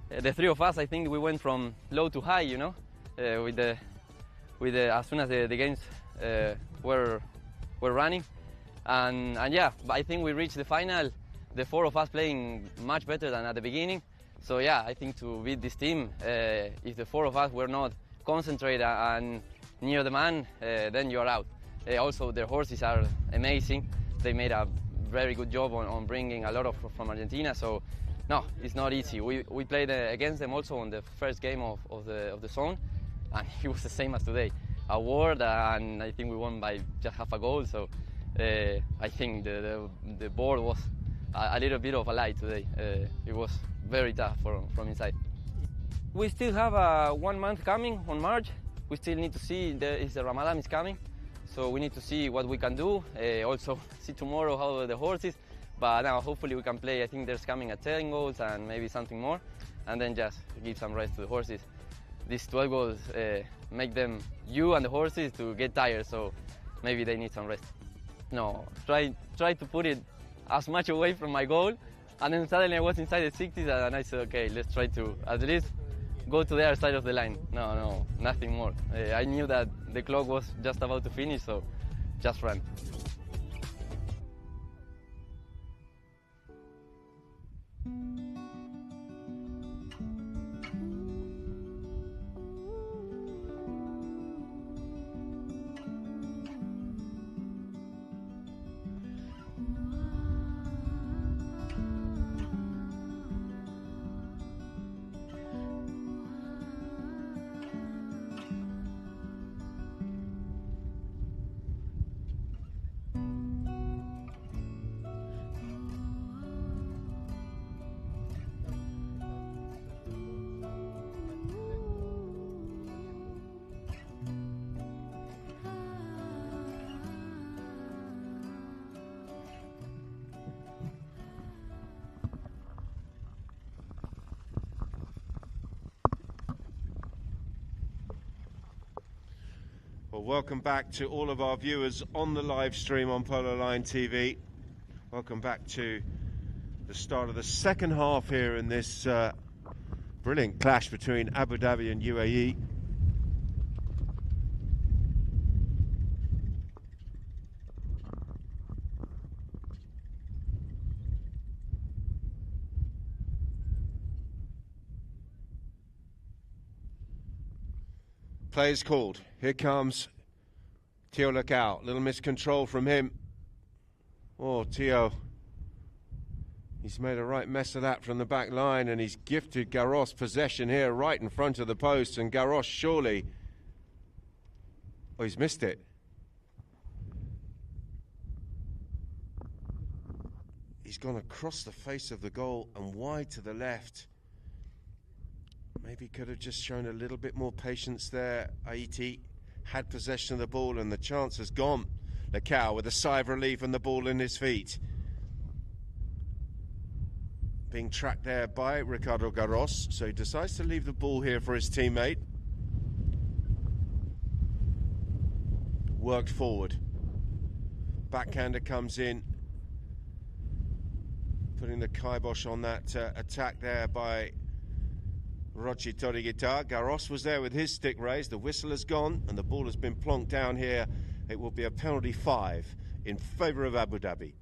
The three of us, I think we went from low to high, you know, with the as soon as the games were running, and yeah, I think we reached the final. The four of us playing much better than at the beginning. So yeah, I think to beat this team, if the four of us were not concentrated and near the man, then you're out. Also, their horses are amazing. They made a very good job on bringing a lot from Argentina. So no, it's not easy. We played against them also on the first game of the zone, and it was the same as today. A word, and I think we won by just half a goal. So I think the board was a little bit of a lie today. It was very tough from inside. We still have 1 month coming on March. We still need to see if the Ramadan is coming. So we need to see what we can do. Also see tomorrow how the horses. But now hopefully we can play. I think there's coming at 10 goals and maybe something more. And then just give some rest to the horses. These 12 goals make them, you and the horses, to get tired. So maybe they need some rest. No, try to put it as much away from my goal, and then suddenly I was inside the 60s, and I said, okay, let's try to at least go to the other side of the line. No, nothing more. I knew that the clock was just about to finish, so just ran. Well, welcome back to all of our viewers on the live stream on Polo Line TV. Welcome back to the start of the second half here in this brilliant clash between Abu Dhabi and UAE. Play is called. Here comes Tio Lacau. Little miscontrol from him. Oh, Tio. He's made a right mess of that from the back line, and he's gifted Garros possession here right in front of the post, and Garros surely... Oh, he's missed it. He's gone across the face of the goal and wide to the left. Maybe could have just shown a little bit more patience there. Haiti had possession of the ball and the chance has gone. Lacau with a sigh of relief and the ball in his feet. Being tracked there by Ricardo Garros, so he decides to leave the ball here for his teammate. Worked forward. Backhander comes in, putting the kibosh on that attack there by Rochi Toriguitar. Garros was there with his stick raised. The whistle has gone and the ball has been plonked down here. It will be a penalty 5 in favour of Abu Dhabi.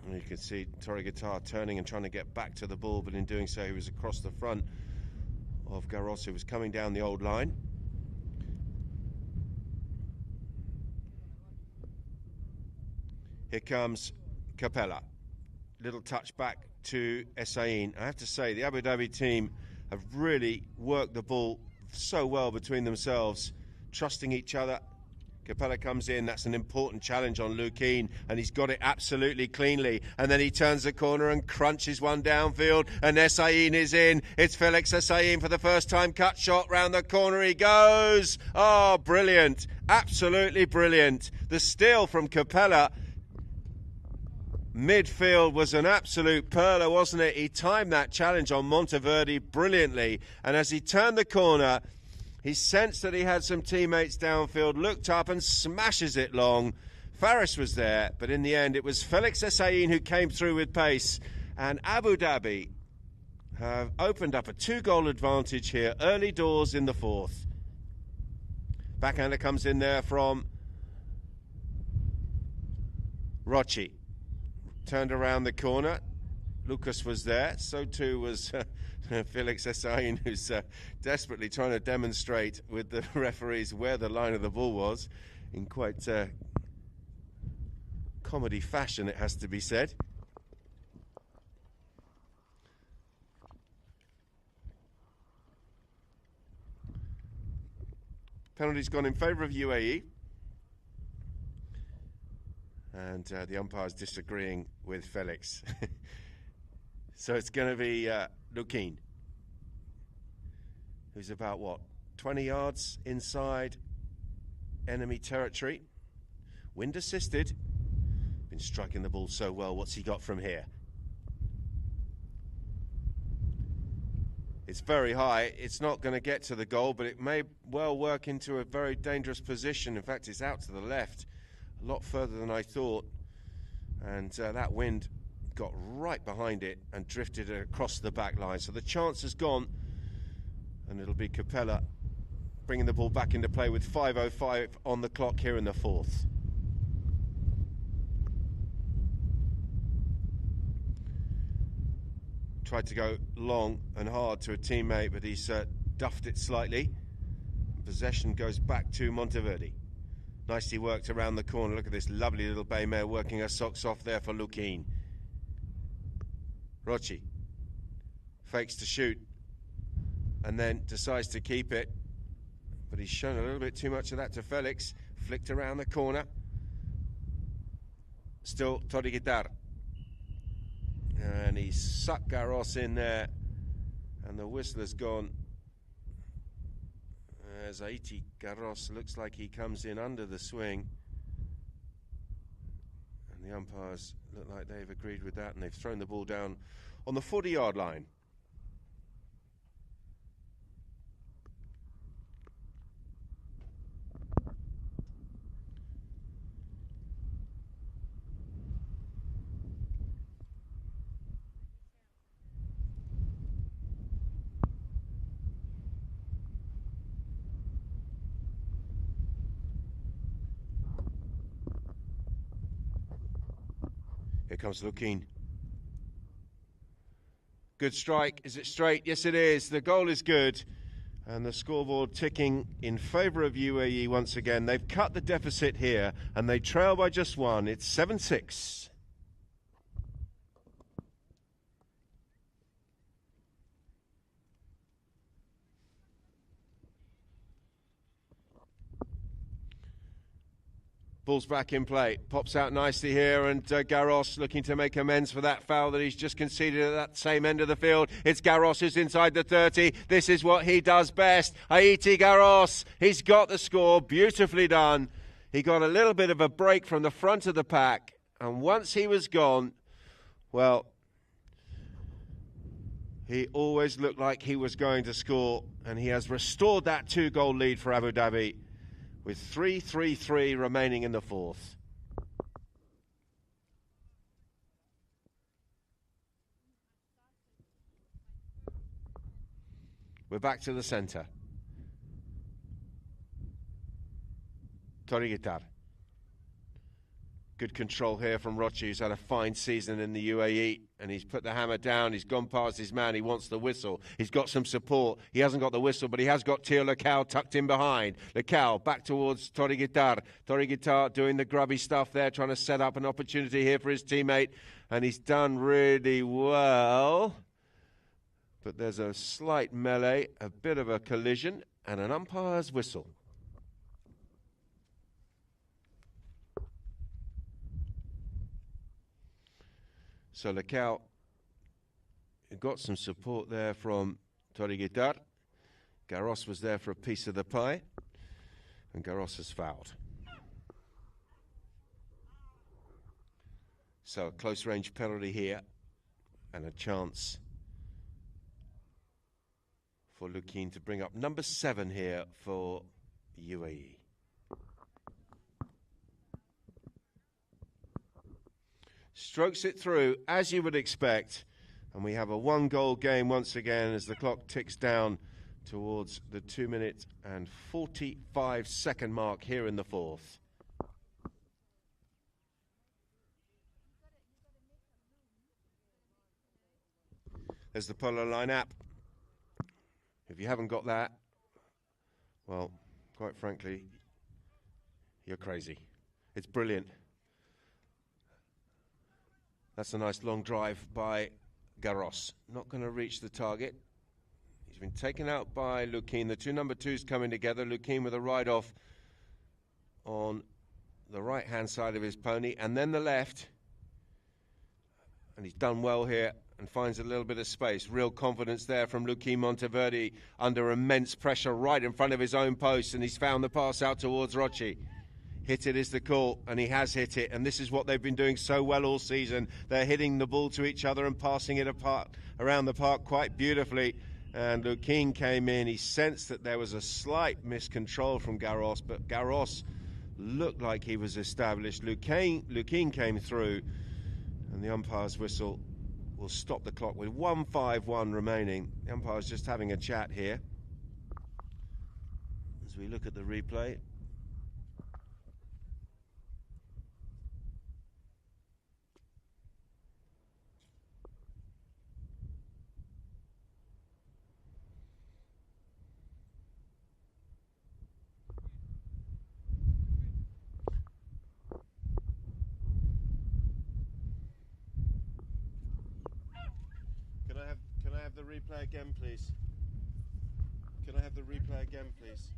And you can see Toriguitar turning and trying to get back to the ball, but in doing so he was across the front of Garros, who was coming down the old line. Here comes Capella. Little touch back to Essain. I have to say, the Abu Dhabi team have really worked the ball so well between themselves, trusting each other. Capella comes in. That's an important challenge on Lukin, and he's got it absolutely cleanly. And then he turns the corner and crunches one downfield, and Essain is in. It's Felix Essain for the first time. Cut shot round the corner. He goes. Oh, brilliant. Absolutely brilliant. The steal from Capella. Midfield was an absolute perler, wasn't it? He timed that challenge on Monteverde brilliantly. And as he turned the corner, he sensed that he had some teammates downfield, looked up and smashes it long. Faris was there, but in the end it was Felix Essain who came through with pace. And Abu Dhabi have opened up a 2-goal advantage here, early doors in the fourth. Backhander comes in there from Rochi. Turned around the corner. Lucas was there. So too was Felix Essain, who's desperately trying to demonstrate with the referees where the line of the ball was, in quite comedy fashion, it has to be said. Penalty's gone in favour of UAE. And the umpire's disagreeing with Felix. So it's going to be Lukin, who's about, what, 20 yards inside enemy territory. Wind assisted. Been striking the ball so well. What's he got from here? It's very high. It's not going to get to the goal, but it may well work into a very dangerous position. In fact, it's out to the left. A lot further than I thought, and that wind got right behind it and drifted it across the back line. So the chance has gone, and it'll be Capella bringing the ball back into play with 5:05 on the clock here in the fourth. Tried to go long and hard to a teammate, but he's duffed it slightly. Possession goes back to Monteverde. Nicely worked around the corner. Look at this lovely little bay mare working her socks off there for Lukin. Rochi fakes to shoot and then decides to keep it, but he's shown a little bit too much of that to Felix. Flicked around the corner. Still Toriguitar, and he sucked Garros in there, and the whistle has gone. As Haiti Garros looks like he comes in under the swing, and the umpires look like they've agreed with that, and they've thrown the ball down on the 40-yard line. Here comes Lukien. Good strike. Is it straight? Yes, it is. The goal is good. And the scoreboard ticking in favour of UAE once again. They've cut the deficit here and they trail by just one. It's 7-6. Ball's back in play. Pops out nicely here, and Garros looking to make amends for that foul that he's just conceded at that same end of the field. It's Garros who's inside the 30. This is what he does best. Haiti Garros. He's got the score. Beautifully done. He got a little bit of a break from the front of the pack, and once he was gone, well, he always looked like he was going to score, and he has restored that 2-goal lead for Abu Dhabi, with 3-3-3 remaining in the fourth. We're back to the centre. Torigitar. Good control here from Rochi, who's had a fine season in the UAE, and he's put the hammer down. He's gone past his man. He wants the whistle. He's got some support. He hasn't got the whistle, but he has got Tio Lecao tucked in behind. Lecao back towards Torigitar. Torigitar doing the grubby stuff there, trying to set up an opportunity here for his teammate, and he's done really well. But there's a slight melee, a bit of a collision, and an umpire's whistle. So Lecao got some support there from Torigitar. Garros was there for a piece of the pie, and Garros has fouled. So a close range penalty here, and a chance for Lukien to bring up number 7 here for UAE. Strokes it through, as you would expect, and we have a 1-goal game once again as the clock ticks down towards the 2-minute and 45-second mark here in the fourth. There's the Polo Line app. If you haven't got that, well, quite frankly, you're crazy. It's brilliant. That's a nice long drive by Garros. Not going to reach the target. He's been taken out by Lukien. The two number 2s coming together. Lukien with a ride-off on the right-hand side of his pony, and then the left. And he's done well here and finds a little bit of space. Real confidence there from Lukien Monteverde under immense pressure right in front of his own post, and he's found the pass out towards Rochi. Hit it is the call, and he has hit it, and this is what they've been doing so well all season. They're hitting the ball to each other and passing it apart around the park quite beautifully. And Lukien came in. He sensed that there was a slight miscontrol from Garros, but Garros looked like he was established. Lukien came through, and the umpire's whistle will stop the clock with 1:51 remaining. The umpire's just having a chat here as we look at the replay. Can I have the replay again, please? Can I have the replay again, please?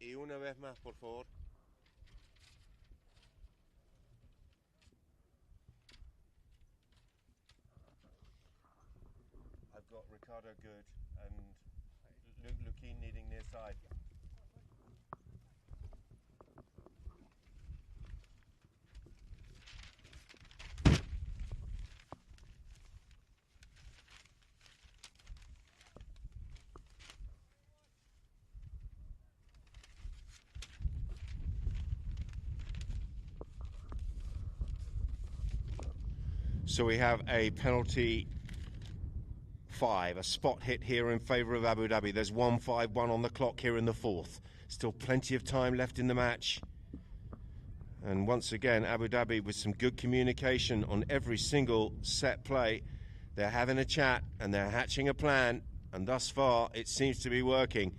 Y una vez más, por favor. I've got Ricardo good and Lukien needing near side. So we have a penalty 5, a spot hit here in favour of Abu Dhabi. There's 1:51 on the clock here in the fourth. Still plenty of time left in the match. And once again, Abu Dhabi with some good communication on every single set play. They're having a chat and they're hatching a plan. And thus far, it seems to be working.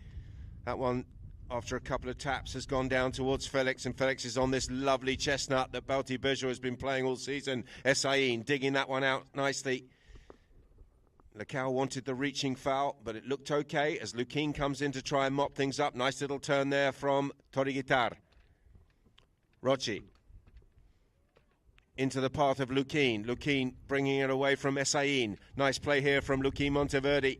That one, after a couple of taps, has gone down towards Felix. And Felix is on this lovely chestnut that Balti Bejo has been playing all season. Essayin digging that one out nicely. Lecao wanted the reaching foul, but it looked okay as Lukin comes in to try and mop things up. Nice little turn there from Toriguitar. Rochi into the path of Lukin. Lukin bringing it away from Essayin. Nice play here from Lukin Monteverde.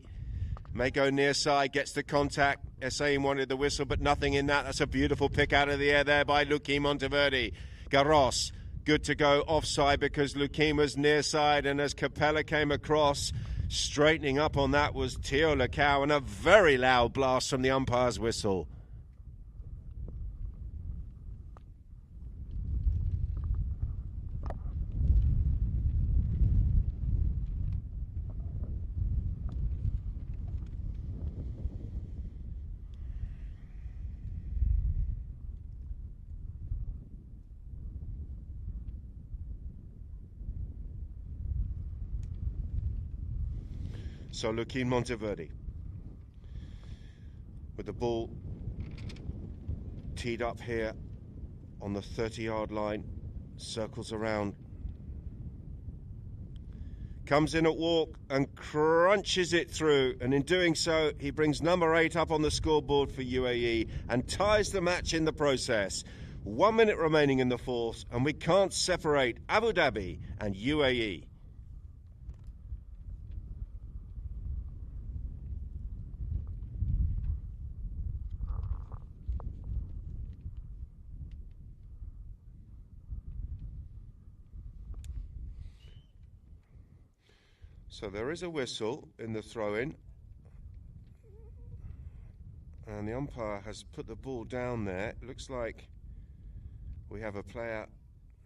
May go near side, gets the contact. Essayin wanted the whistle, but nothing in that. That's a beautiful pick out of the air there by Lukin Monteverde. Garros, good to go offside because Lukin was near side, and as Capella came across, straightening up on that was Teo Lecao, and a very loud blast from the umpire's whistle. So Lukin Monteverde with the ball teed up here on the 30-yard line, circles around, comes in at walk and crunches it through, and in doing so he brings number 8 up on the scoreboard for UAE and ties the match in the process. 1 minute remaining in the fourth, and we can't separate Abu Dhabi and UAE. So there is a whistle in the throw-in, and the umpire has put the ball down there. It looks like we have a player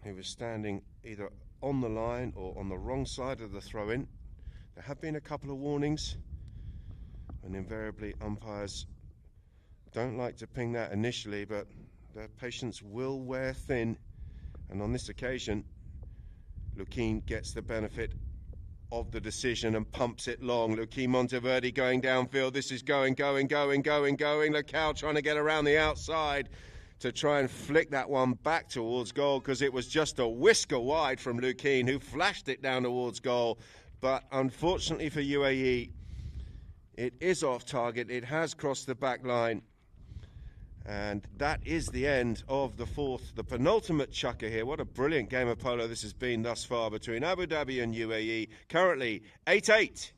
who was standing either on the line or on the wrong side of the throw-in. There have been a couple of warnings, and invariably umpires don't like to ping that initially, but their patience will wear thin, and on this occasion Lukin gets the benefit of the decision and pumps it long. Lukin Monteverde going downfield. This is going. Lecao trying to get around the outside to try and flick that one back towards goal, because it was just a whisker wide from Lukin, who flashed it down towards goal. But unfortunately for UAE, it is off target. It has crossed the back line. And that is the end of the fourth, the penultimate chukker here. What a brilliant game of polo this has been thus far between Abu Dhabi and UAE. Currently 8-8.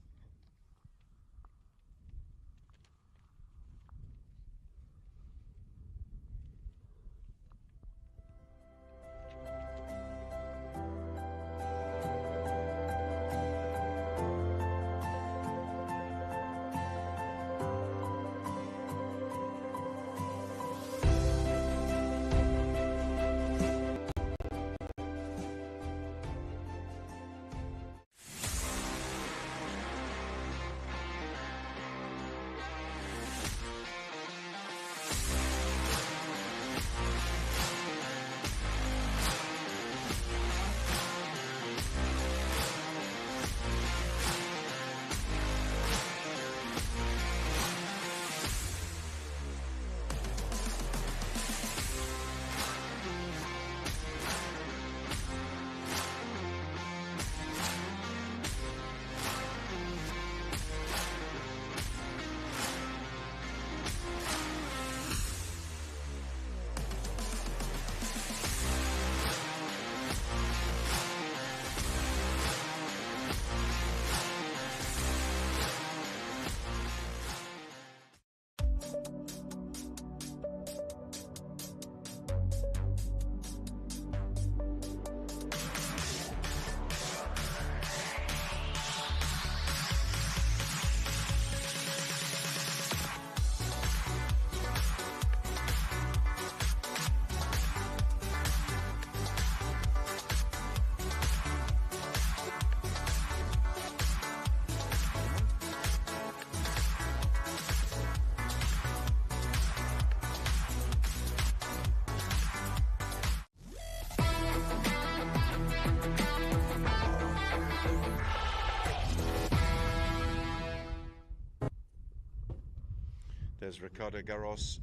There's Ricardo Garros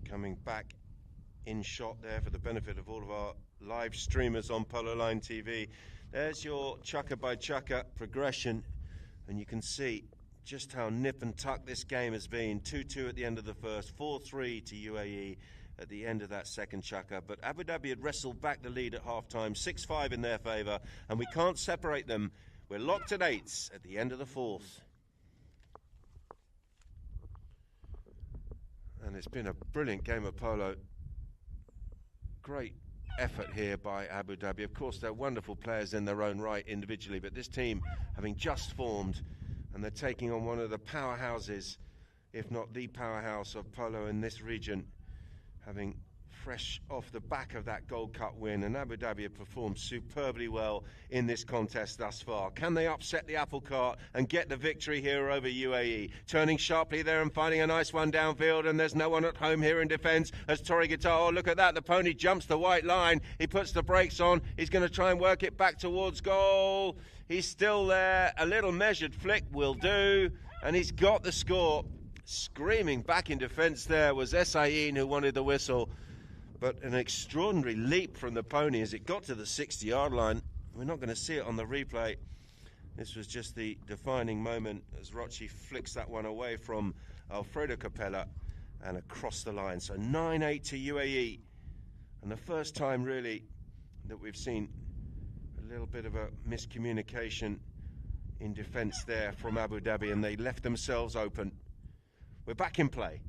coming back in shot there for the benefit of all of our live streamers on Polo Line TV. There's your chukker by chukker progression, and you can see just how nip and tuck this game has been. 2-2 at the end of the first, 4-3 to UAE at the end of that second chukker. But Abu Dhabi had wrestled back the lead at half-time, 6-5 in their favour, and we can't separate them. We're locked at 8s at the end of the fourth. And it's been a brilliant game of polo. Great effort here by Abu Dhabi. Of course, they're wonderful players in their own right individually, but this team having just formed, and they're taking on one of the powerhouses, if not the powerhouse of polo in this region, having fresh off the back of that Gold Cup win, and Abu Dhabi have performed superbly well in this contest thus far. Can they upset the apple cart and get the victory here over UAE? Turning sharply there and finding a nice one downfield, and there's no one at home here in defence as Torre Guitar. Oh, look at that, the pony jumps the white line. He puts the brakes on. He's going to try and work it back towards goal. He's still there. A little measured flick will do, and he's got the score. Screaming back in defence there was Essayin, who wanted the whistle. But an extraordinary leap from the pony as it got to the 60-yard line. We're not going to see it on the replay. This was just the defining moment as Rocci flicks that one away from Alfredo Capella and across the line. So 9-8 to UAE. And the first time really that we've seen a little bit of a miscommunication in defence there from Abu Dhabi, and they left themselves open. We're back in play.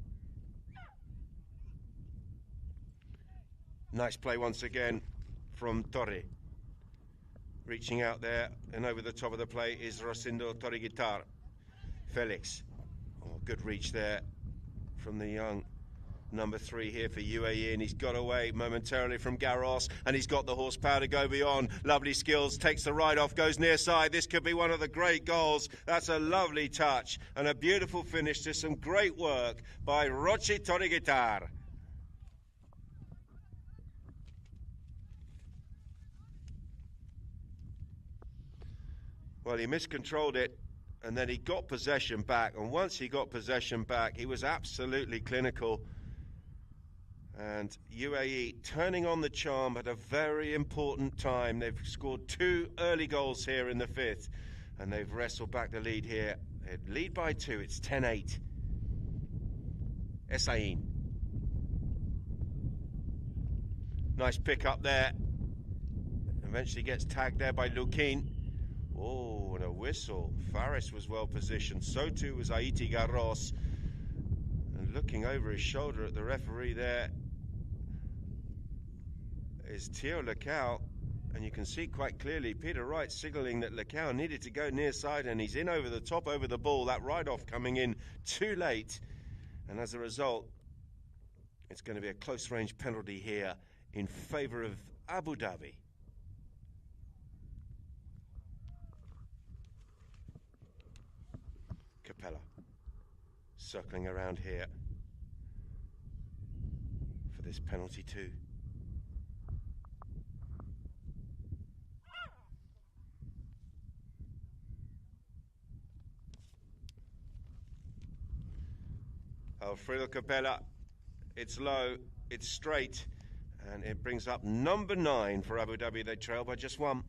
Nice play once again from Torre. Reaching out there and over the top of the play is Rosindo Torre Guitar. Felix. Oh, good reach there from the young number 3 here for UAE, and he's got away momentarily from Garros, and he's got the horsepower to go beyond. Lovely skills, takes the ride off, goes near side. This could be one of the great goals. That's a lovely touch and a beautiful finish to some great work by Rocci Torre Guitar. Well, he miscontrolled it, and then he got possession back. And once he got possession back, he was absolutely clinical. And UAE turning on the charm at a very important time. They've scored 2 early goals here in the 5th, and they've wrestled back the lead here. They lead by 2. It's 10-8. Essayin. Nice pick up there. Eventually gets tagged there by Lukin. Oh, and a whistle. Faris was well positioned. So too was Haiti Garros. And looking over his shoulder at the referee there is Theo Lecao. And you can see quite clearly Peter Wright signalling that Lecao needed to go near side, and he's in over the top, over the ball. That ride-off coming in too late. And as a result, it's going to be a close-range penalty here in favour of Abu Dhabi. Capella circling around here for this penalty too. Alfredo Capella, it's low, it's straight, and it brings up number 9 for Abu Dhabi. They trail by just 1.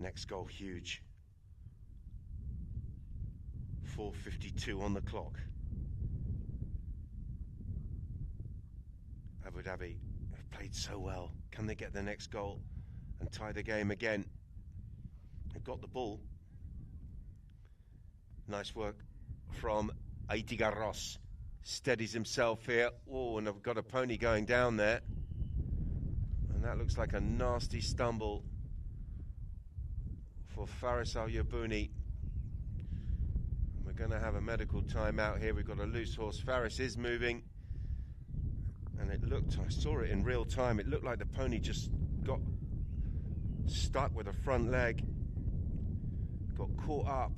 Next goal huge. 4:52 on the clock. Abu Dhabi have played so well. Can they get the next goal and tie the game again? They've got the ball. Nice work from Haiti Garros. Steadies himself here. Oh, and I've got a pony going down there. And that looks like a nasty stumble for Faris Al-Yabouni. We're going to have a medical timeout here. We've got a loose horse. Faris is moving, and it looked, I saw it in real time, it looked like the pony just got stuck with a front leg, got caught up,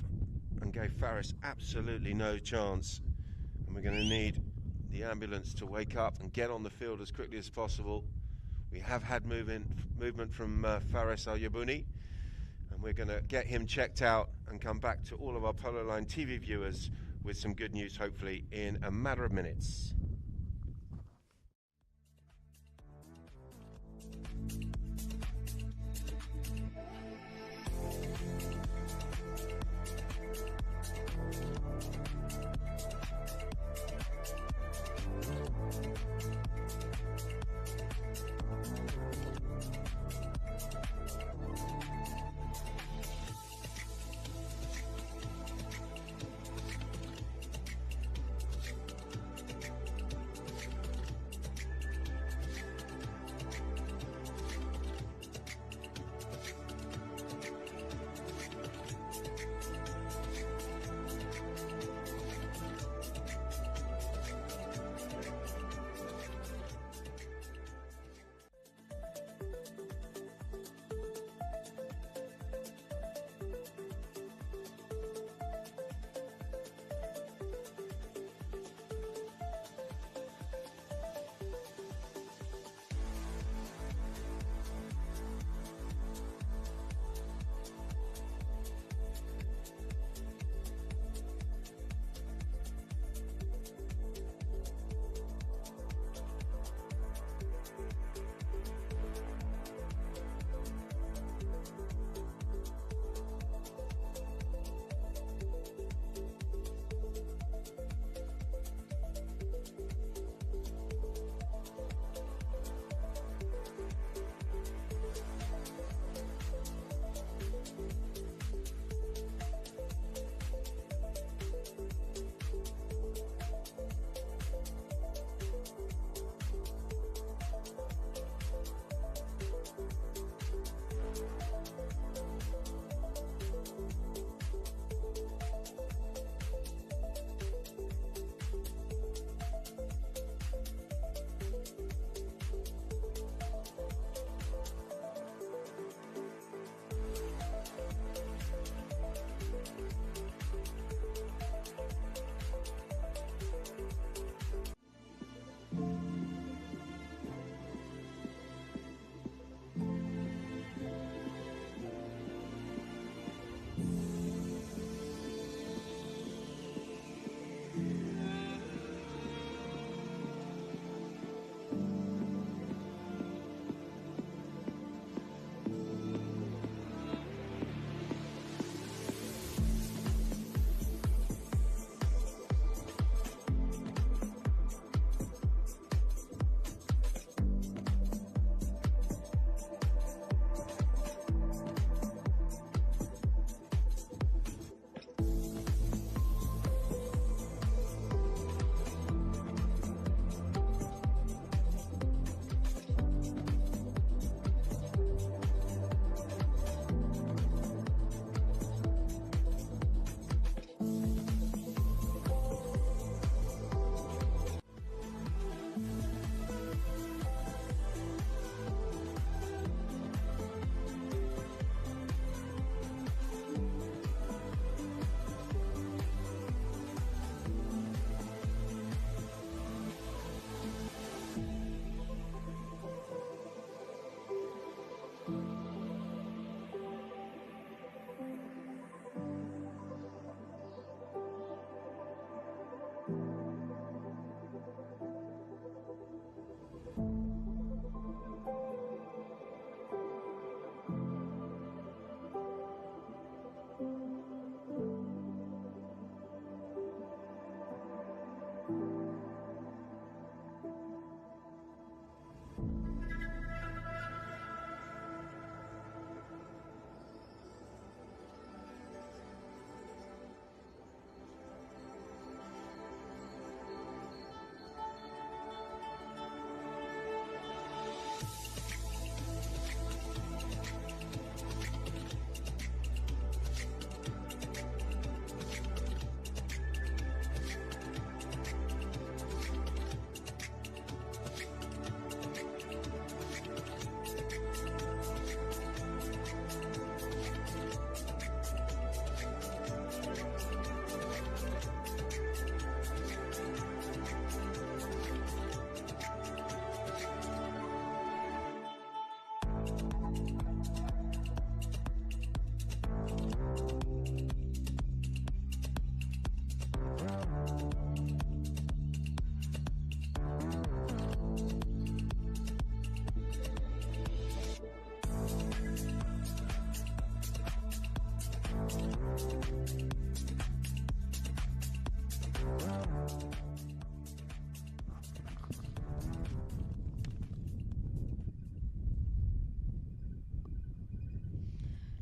and gave Faris absolutely no chance. And we're going to need the ambulance to wake up and get on the field as quickly as possible. We have had movement from Faris Al-Yabouni, and And we're going to get him checked out and come back to all of our Polo Line TV viewers with some good news, hopefully, in a matter of minutes.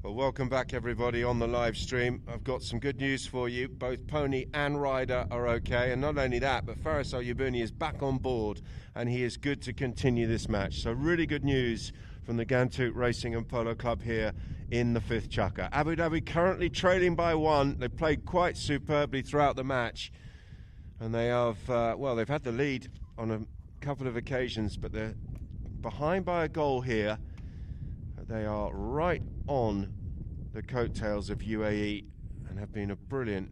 Well, welcome back, everybody, on the live stream. I've got some good news for you. Both pony and rider are okay, and not only that, but Faris Al-Yabuni is back on board, and he is good to continue this match. So really good news from the Ghantoot Racing and Polo Club here in the 5th chukker. Abu Dhabi currently trailing by 1. They played quite superbly throughout the match, and they have, well, they've had the lead on a couple of occasions, but they're behind by a goal here. They are right on the coattails of UAE and have been a brilliant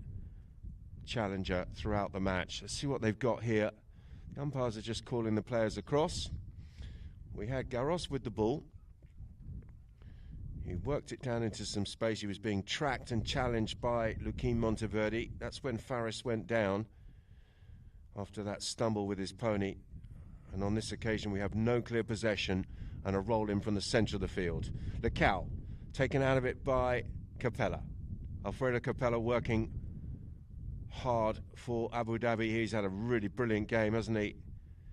challenger throughout the match. Let's see what they've got here. The umpires are just calling the players across. We had Garros with the ball. He worked it down into some space. He was being tracked and challenged by Luquin Monteverde. That's when Faris went down after that stumble with his pony. And on this occasion, we have no clear possession and a roll in from the centre of the field. Lecao taken out of it by Capella. Alfredo Capella working hard for Abu Dhabi. He's had a really brilliant game, hasn't he?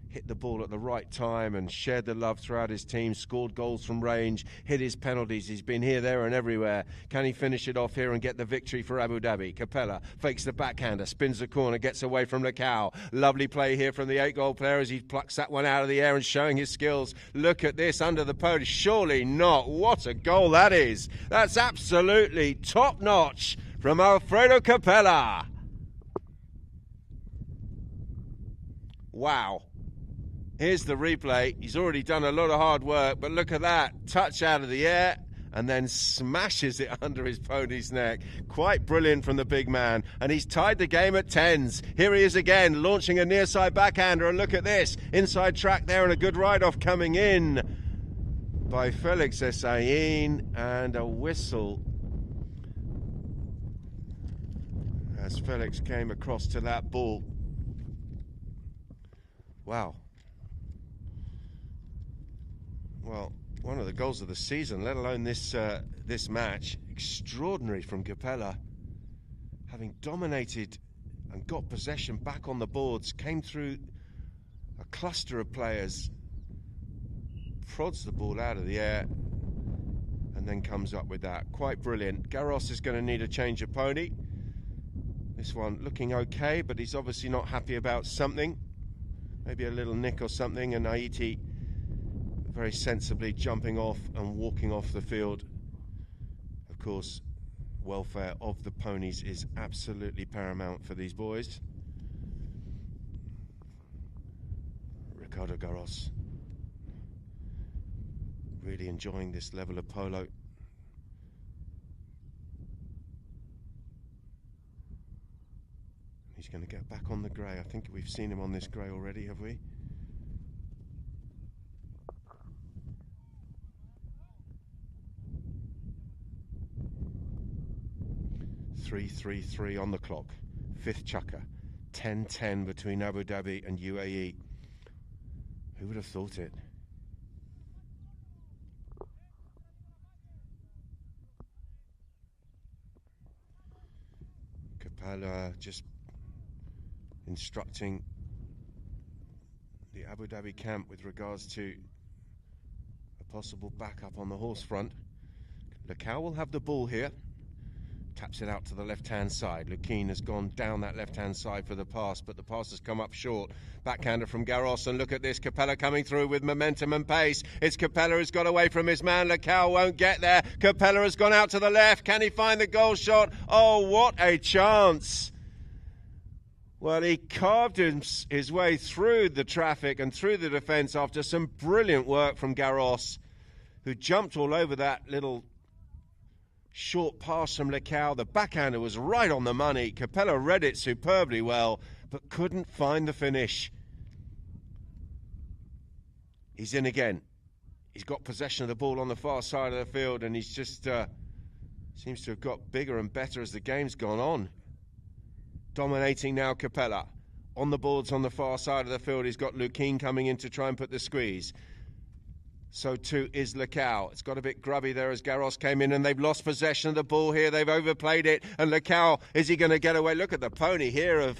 Hit the ball at the right time and shared the love throughout his team, scored goals from range, hit his penalties. He's been here, there and everywhere. Can he finish it off here and get the victory for Abu Dhabi? Capella fakes the backhander, spins the corner, gets away from Lecao. Lovely play here from the 8-goal player as he plucks that one out of the air and showing his skills. Look at this under the post. Surely not. What a goal that is. That's absolutely top-notch from Alfredo Capella. Wow. Here's the replay. He's already done a lot of hard work, but look at that. Touch out of the air and then smashes it under his pony's neck. Quite brilliant from the big man. And he's tied the game at 10s. Here he is again, launching a near side backhander. And look at this. Inside track there and a good ride-off coming in by Felix Essayin. And a whistle as Felix came across to that ball. Wow. Well, one of the goals of the season, let alone this this match. Extraordinary from Capella. Having dominated and got possession back on the boards, came through a cluster of players, prods the ball out of the air, and then comes up with that. Quite brilliant. Garros is going to need a change of pony. This one looking okay, but he's obviously not happy about something. Maybe a little nick or something, and Haiti very sensibly jumping off and walking off the field. Of course, welfare of the ponies is absolutely paramount for these boys. Ricardo Garros really enjoying this level of polo. He's going to get back on the grey. I think we've seen him on this grey already, have we? .333 on the clock. 5th chukker. 10-10 between Abu Dhabi and UAE. Who would have thought it? Capella just instructing the Abu Dhabi camp with regards to a possible backup on the horse front. Lecao will have the ball here. Taps it out to the left-hand side. Luquin has gone down that left-hand side for the pass, but the pass has come up short. Backhander from Garros, and look at this. Capella coming through with momentum and pace. It's Capella who's got away from his man. Lecao won't get there. Capella has gone out to the left. Can he find the goal shot? Oh, what a chance. Well, he carved his way through the traffic and through the defence after some brilliant work from Garros, who jumped all over that little short pass from Lecao. The backhander was right on the money. Capella read it superbly well, but couldn't find the finish. He's in again. He's got possession of the ball on the far side of the field, and he's just seems to have got bigger and better as the game's gone on. Dominating now, Capella. On the boards on the far side of the field, he's got Luquin coming in to try and put the squeeze. So too is Lecao. It's got a bit grubby there as Garros came in, and they've lost possession of the ball here. They've overplayed it, and Lecao, is he going to get away? Look at the pony here of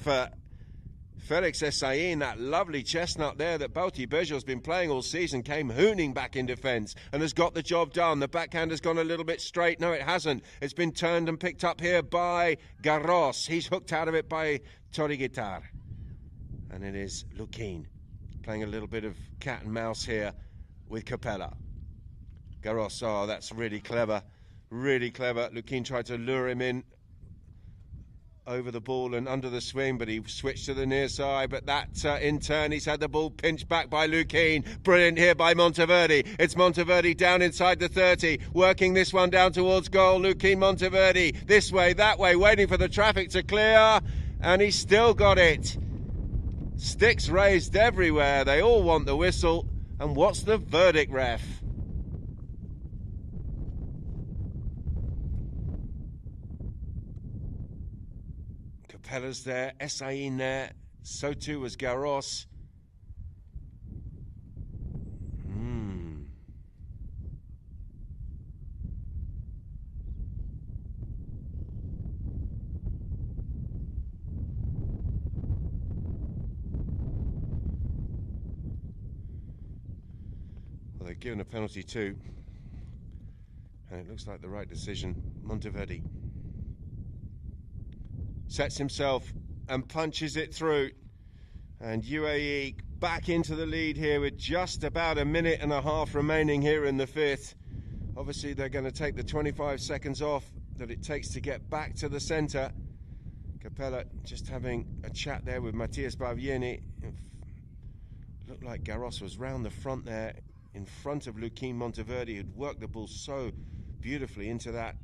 Felix Essayin, that lovely chestnut there that Bauti Bejo's been playing all season, came hooning back in defence and has got the job done. The backhand has gone a little bit straight. No, it hasn't. It's been turned and picked up here by Garros. He's hooked out of it by Toriguitar. And it is Lukin playing a little bit of cat and mouse here with Capella. Garros, oh, that's really clever. Really clever. Lukin tried to lure him in over the ball and under the swing, but he switched to the near side. But that in turn, he's had the ball pinched back by Lukin. Brilliant here by Monteverde. It's Monteverde down inside the 30, working this one down towards goal. Lukin, Monteverde, this way, that way, waiting for the traffic to clear, and he's still got it. Sticks raised everywhere. They all want the whistle. And what's the verdict, ref? Capella's there, Essayin there, so too was Garros. Well, they've given a penalty too, and it looks like the right decision. Monteverde sets himself and punches it through, and UAE back into the lead here with just about a minute and a half remaining here in the fifth. Obviously they're going to take the 25 seconds off that it takes to get back to the centre. Capella just having a chat there with Matthias Barvieni. Looked like Garros was round the front there in front of Lukin. Monteverde had worked the ball so beautifully into that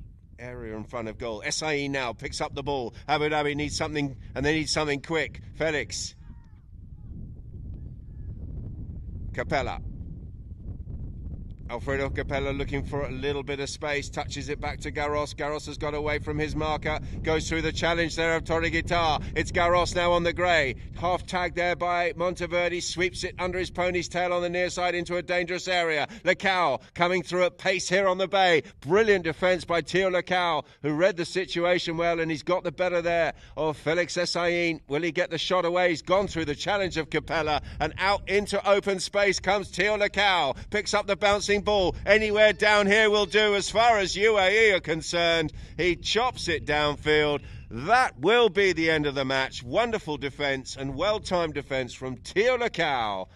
area in front of goal. Essayin now picks up the ball. Abu Dhabi needs something, and they need something quick. Felix. Capella. Alfredo Capella looking for a little bit of space, touches it back to Garros. Garros has got away from his marker, goes through the challenge there of Toriguitar. It's Garros now on the grey. Half tagged there by Monteverde, sweeps it under his pony's tail on the near side into a dangerous area. Lecao coming through at pace here on the bay. Brilliant defence by Theo Lecao, who read the situation well, and he's got the better there of Felix Essayin. Will he get the shot away? He's gone through the challenge of Capella, and out into open space comes Theo Lecao. Picks up the bouncing ball. Anywhere down here will do as far as UAE are concerned. He chops it downfield. That will be the end of the match. Wonderful defence and well-timed defence from Theo Lecao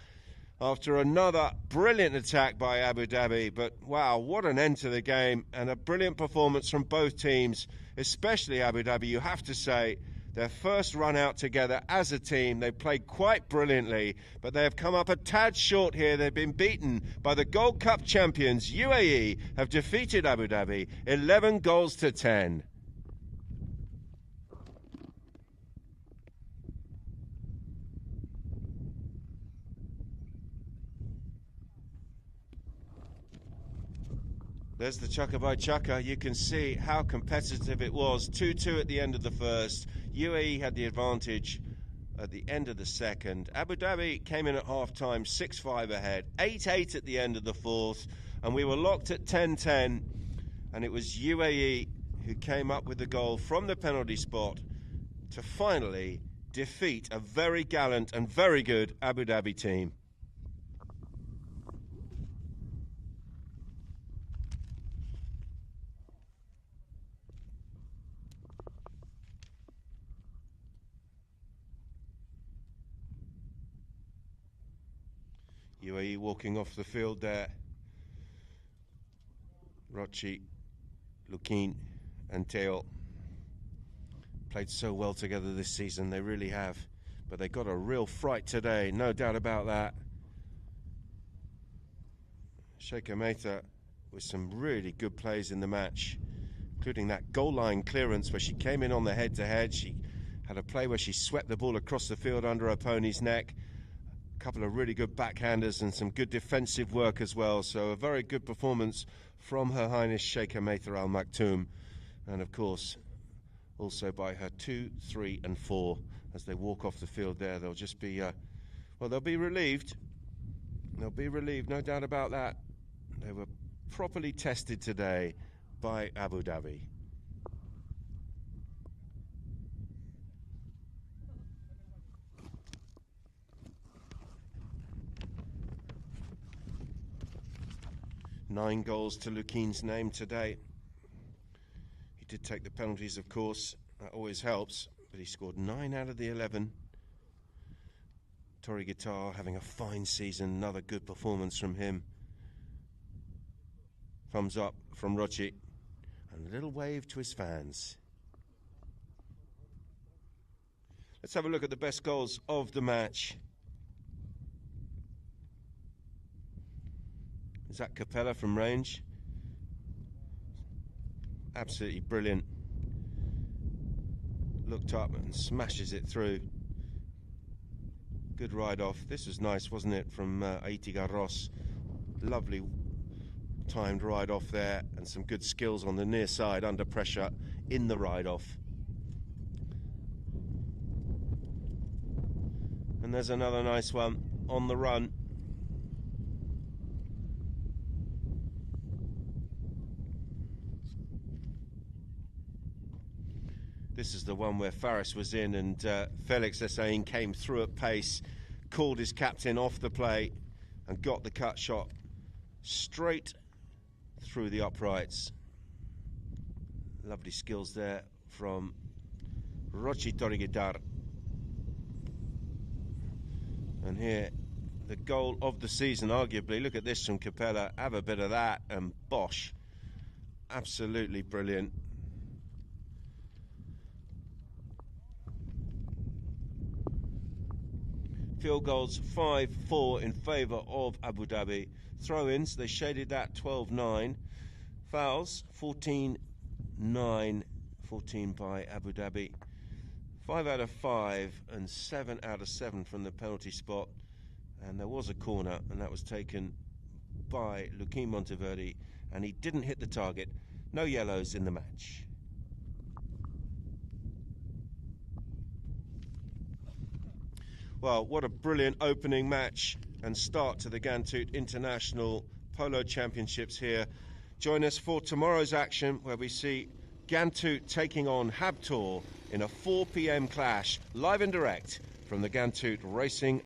after another brilliant attack by Abu Dhabi. But wow, what an end to the game, and a brilliant performance from both teams, especially Abu Dhabi, you have to say. Their first run out together as a team, they played quite brilliantly, but they have come up a tad short here. They've been beaten by the Gold Cup champions. UAE have defeated Abu Dhabi 11 goals to 10. There's the chukker by chukker. You can see how competitive it was. 2-2 at the end of the first. UAE had the advantage at the end of the second. Abu Dhabi came in at half-time 6-5 ahead. 8-8 at the end of the fourth. And we were locked at 10-10. And it was UAE who came up with the goal from the penalty spot to finally defeat a very gallant and very good Abu Dhabi team. UAE walking off the field there. Rochi, Lukin and Theo played so well together this season, they really have. But they got a real fright today, no doubt about that. Sheikha Mehta with some really good plays in the match, including that goal line clearance where she came in on the head-to-head. She had a play where she swept the ball across the field under her pony's neck. Couple of really good backhanders and some good defensive work as well. So a very good performance from Her Highness Sheikha Mehta Al Maktoum, and of course also by her 2, 3 and 4 as they walk off the field there. They'll just be well, they'll be relieved. They'll be relieved, no doubt about that. They were properly tested today by Abu Dhabi. 9 goals to Lukin's name today. He did take the penalties, of course. That always helps. But he scored 9 out of the 11. Torre Guitar having a fine season. Another good performance from him. Thumbs up from Rochi. And a little wave to his fans. Let's have a look at the best goals of the match. Zach Capella from range. Absolutely brilliant. Looked up and smashes it through. Good ride off. This was nice, wasn't it, from Aitiga Ross. Lovely timed ride off there, and some good skills on the near side under pressure in the ride off. And there's another nice one on the run. This is the one where Faris was in, and Felix Hussein came through at pace, called his captain off the play and got the cut shot straight through the uprights. Lovely skills there from Rochi Toriguitar. And here, the goal of the season, arguably. Look at this from Capella. Have a bit of that, and Bosch. Absolutely brilliant. Field goals 5-4 in favour of Abu Dhabi. Throw-ins, they shaded that 12-9. Fouls 14-9, 14 by Abu Dhabi. 5 out of 5 and 7 out of 7 from the penalty spot. And there was a corner, and that was taken by Luquin Monteverde, and he didn't hit the target. No yellows in the match. Well, what a brilliant opening match and start to the Ghantoot International Polo Championships here. Join us for tomorrow's action, where we see Ghantoot taking on Habtoor in a 4 p.m. clash, live and direct from the Ghantoot Racing